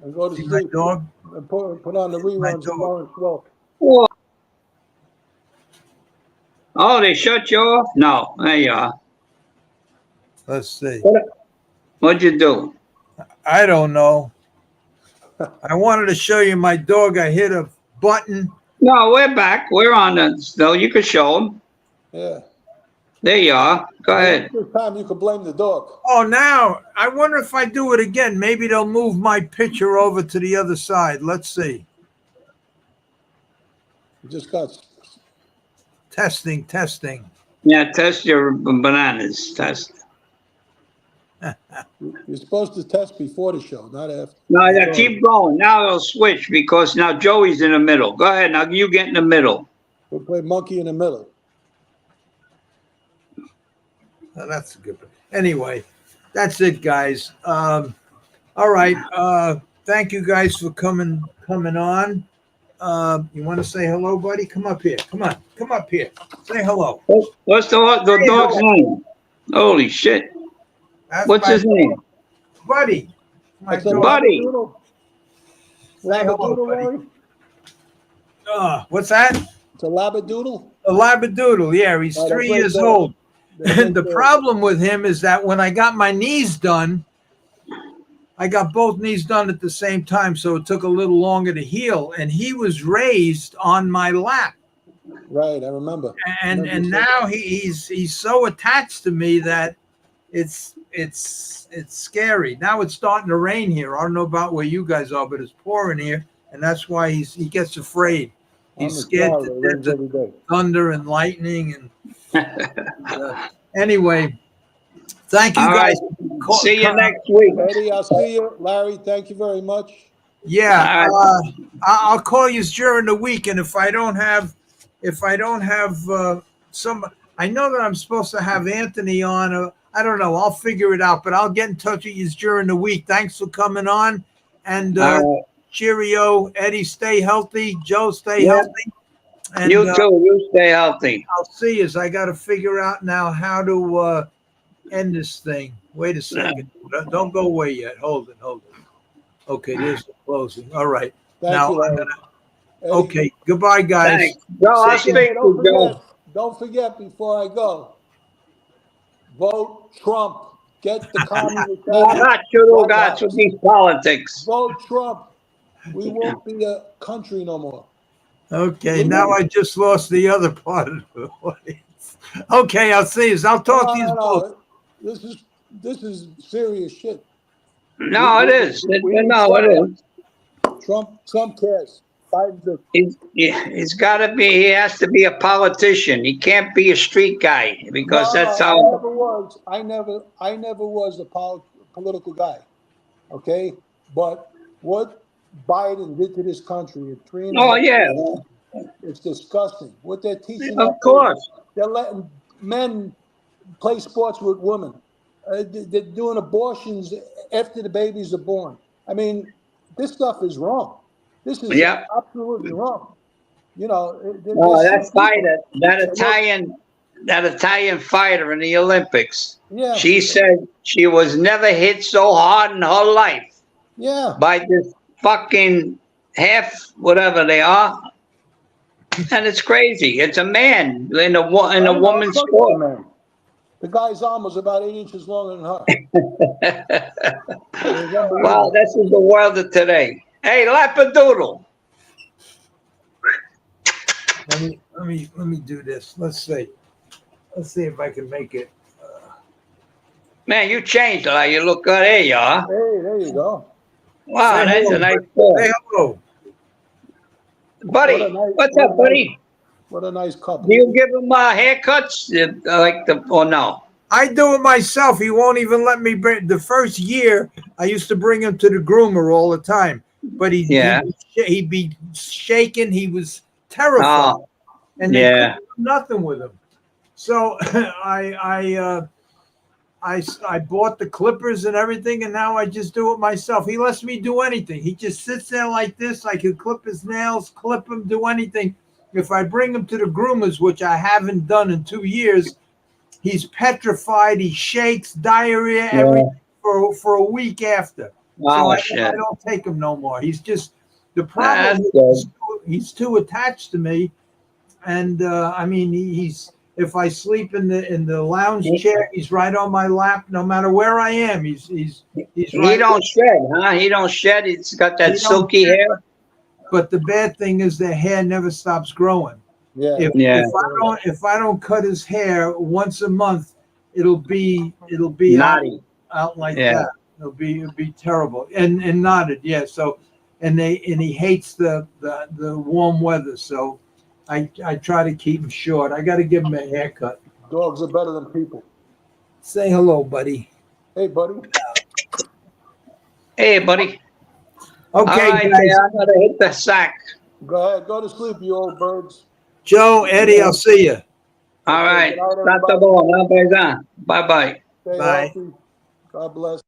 and go to See my sleep dog? and put on the reruns dog. and go and smoke. Oh, they shut you off? No, there you are. Let's see. What'd you do? I don't know. I wanted to show you my dog. I hit a button. No, we're back. We're on the still. You can show them. Yeah. There you are. Go ahead. This time you could blame the dog. Oh, now I wonder if I do it again. Maybe they'll move my picture over to the other side. Let's see. You just got Testing. Yeah, test your bananas. Test. You're supposed to test before the show, not after. No, yeah, keep going. Now it'll switch because now Joey's in the middle. Go ahead. Now you get in the middle. We'll play monkey in the middle. Oh, that's a good one. Anyway, that's it, guys. All right. Thank you guys for coming on. You want to say hello, buddy? Come up here. Come on. Come up here. Say hello. What's the dog's name? Holy shit. What's his name? Buddy. My dog. Buddy. Say hello, buddy. What's that? It's a labradoodle. A labradoodle. Yeah, he's 3 years old. And the problem with him is that when I got my knees done, I got both knees done at the same time, so it took a little longer to heal. And he was raised on my lap. Right, I remember. And now he's so attached to me that it's scary. Now it's starting to rain here. I don't know about where you guys are, but it's pouring here, and that's why he gets afraid. He's scared to death of thunder and lightning. And anyway, thank you guys. See you next week. Eddie, I'll see you. Larry, thank you very much. Yeah, I'll call you during the week, and if I don't have some, I know that I'm supposed to have Anthony on. I don't know. I'll figure it out, but I'll get in touch with you during the week. Thanks for coming on, and cheerio, Eddie. Stay healthy. Joe, stay healthy. And, you too. You stay healthy. I'll see you. I got to figure out now how to end this thing. Wait a second. Don't go away yet. Hold it. Okay, there's the closing. All right. Thank you, Larry. Okay. Goodbye, guys. Thanks. I'll speak to Joe. Don't forget before I go, vote Trump. Get the communist. Not you guys with these politics. Vote Trump. We won't be a country no more. Okay, now I just lost the other part of the audience. Okay, I'll see you. I'll talk to you both. This is serious shit. No, it is. No, it is. Trump cares. He's got to be. He has to be a politician. He can't be a street guy because that's how. I never was a political guy. Okay, but what Biden did to this country in 3.5 years, it's disgusting. What they're teaching. Of course, they're letting men play sports with women. They're doing abortions after the babies are born. I mean, this stuff is wrong. This is absolutely wrong. You know, that fighter, that Italian fighter in the Olympics. Yeah. She said she was never hit so hard in her life. Yeah. By this fucking half whatever they are, and it's crazy. It's a man in a woman's sport. Man. The guy's arm was about 8 inches longer than her. Wow, this is the world of today. Hey, Lapadoodle. Let me do this. Let's see if I can make it. Man, you changed a lot. You look good. There you are. Hey, there you go. Wow, that's a nice boy. Say hello. Buddy, what's up, buddy? What a nice couple. Do you give him haircuts or no? I do it myself. He won't even let me bring. The first year, I used to bring him to the groomer all the time, but he'd be shaking. He was terrified, and they couldn't do nothing with him. So I bought the clippers and everything, and now I just do it myself. He lets me do anything. He just sits there like this. I can clip his nails, clip him, do anything. If I bring him to the groomers, which I haven't done in 2 years, he's petrified. He shakes, diarrhea, everything for a week after. Oh, so I don't take him no more. He's just the problem. He's too attached to me, and I mean he's. If I sleep in the lounge chair, he's right on my lap. No matter where I am, he's right. He don't shed, huh? He don't shed. He's got that silky hair. But the bad thing is the hair never stops growing. Yeah. If I don't cut his hair once a month, it'll be naughty out like that. It'll be terrible and knotted. Yeah. So and he hates the warm weather. So. I try to keep him short. I got to give him a haircut. Dogs are better than people. Say hello, buddy. Hey, buddy. Hey, buddy. Okay, right, guys. I'm going to hit the sack. Go ahead. Go to sleep, you old birds. Joe, Eddie, I'll see you. All right. Bye-bye. Stay Bye. healthy. God bless.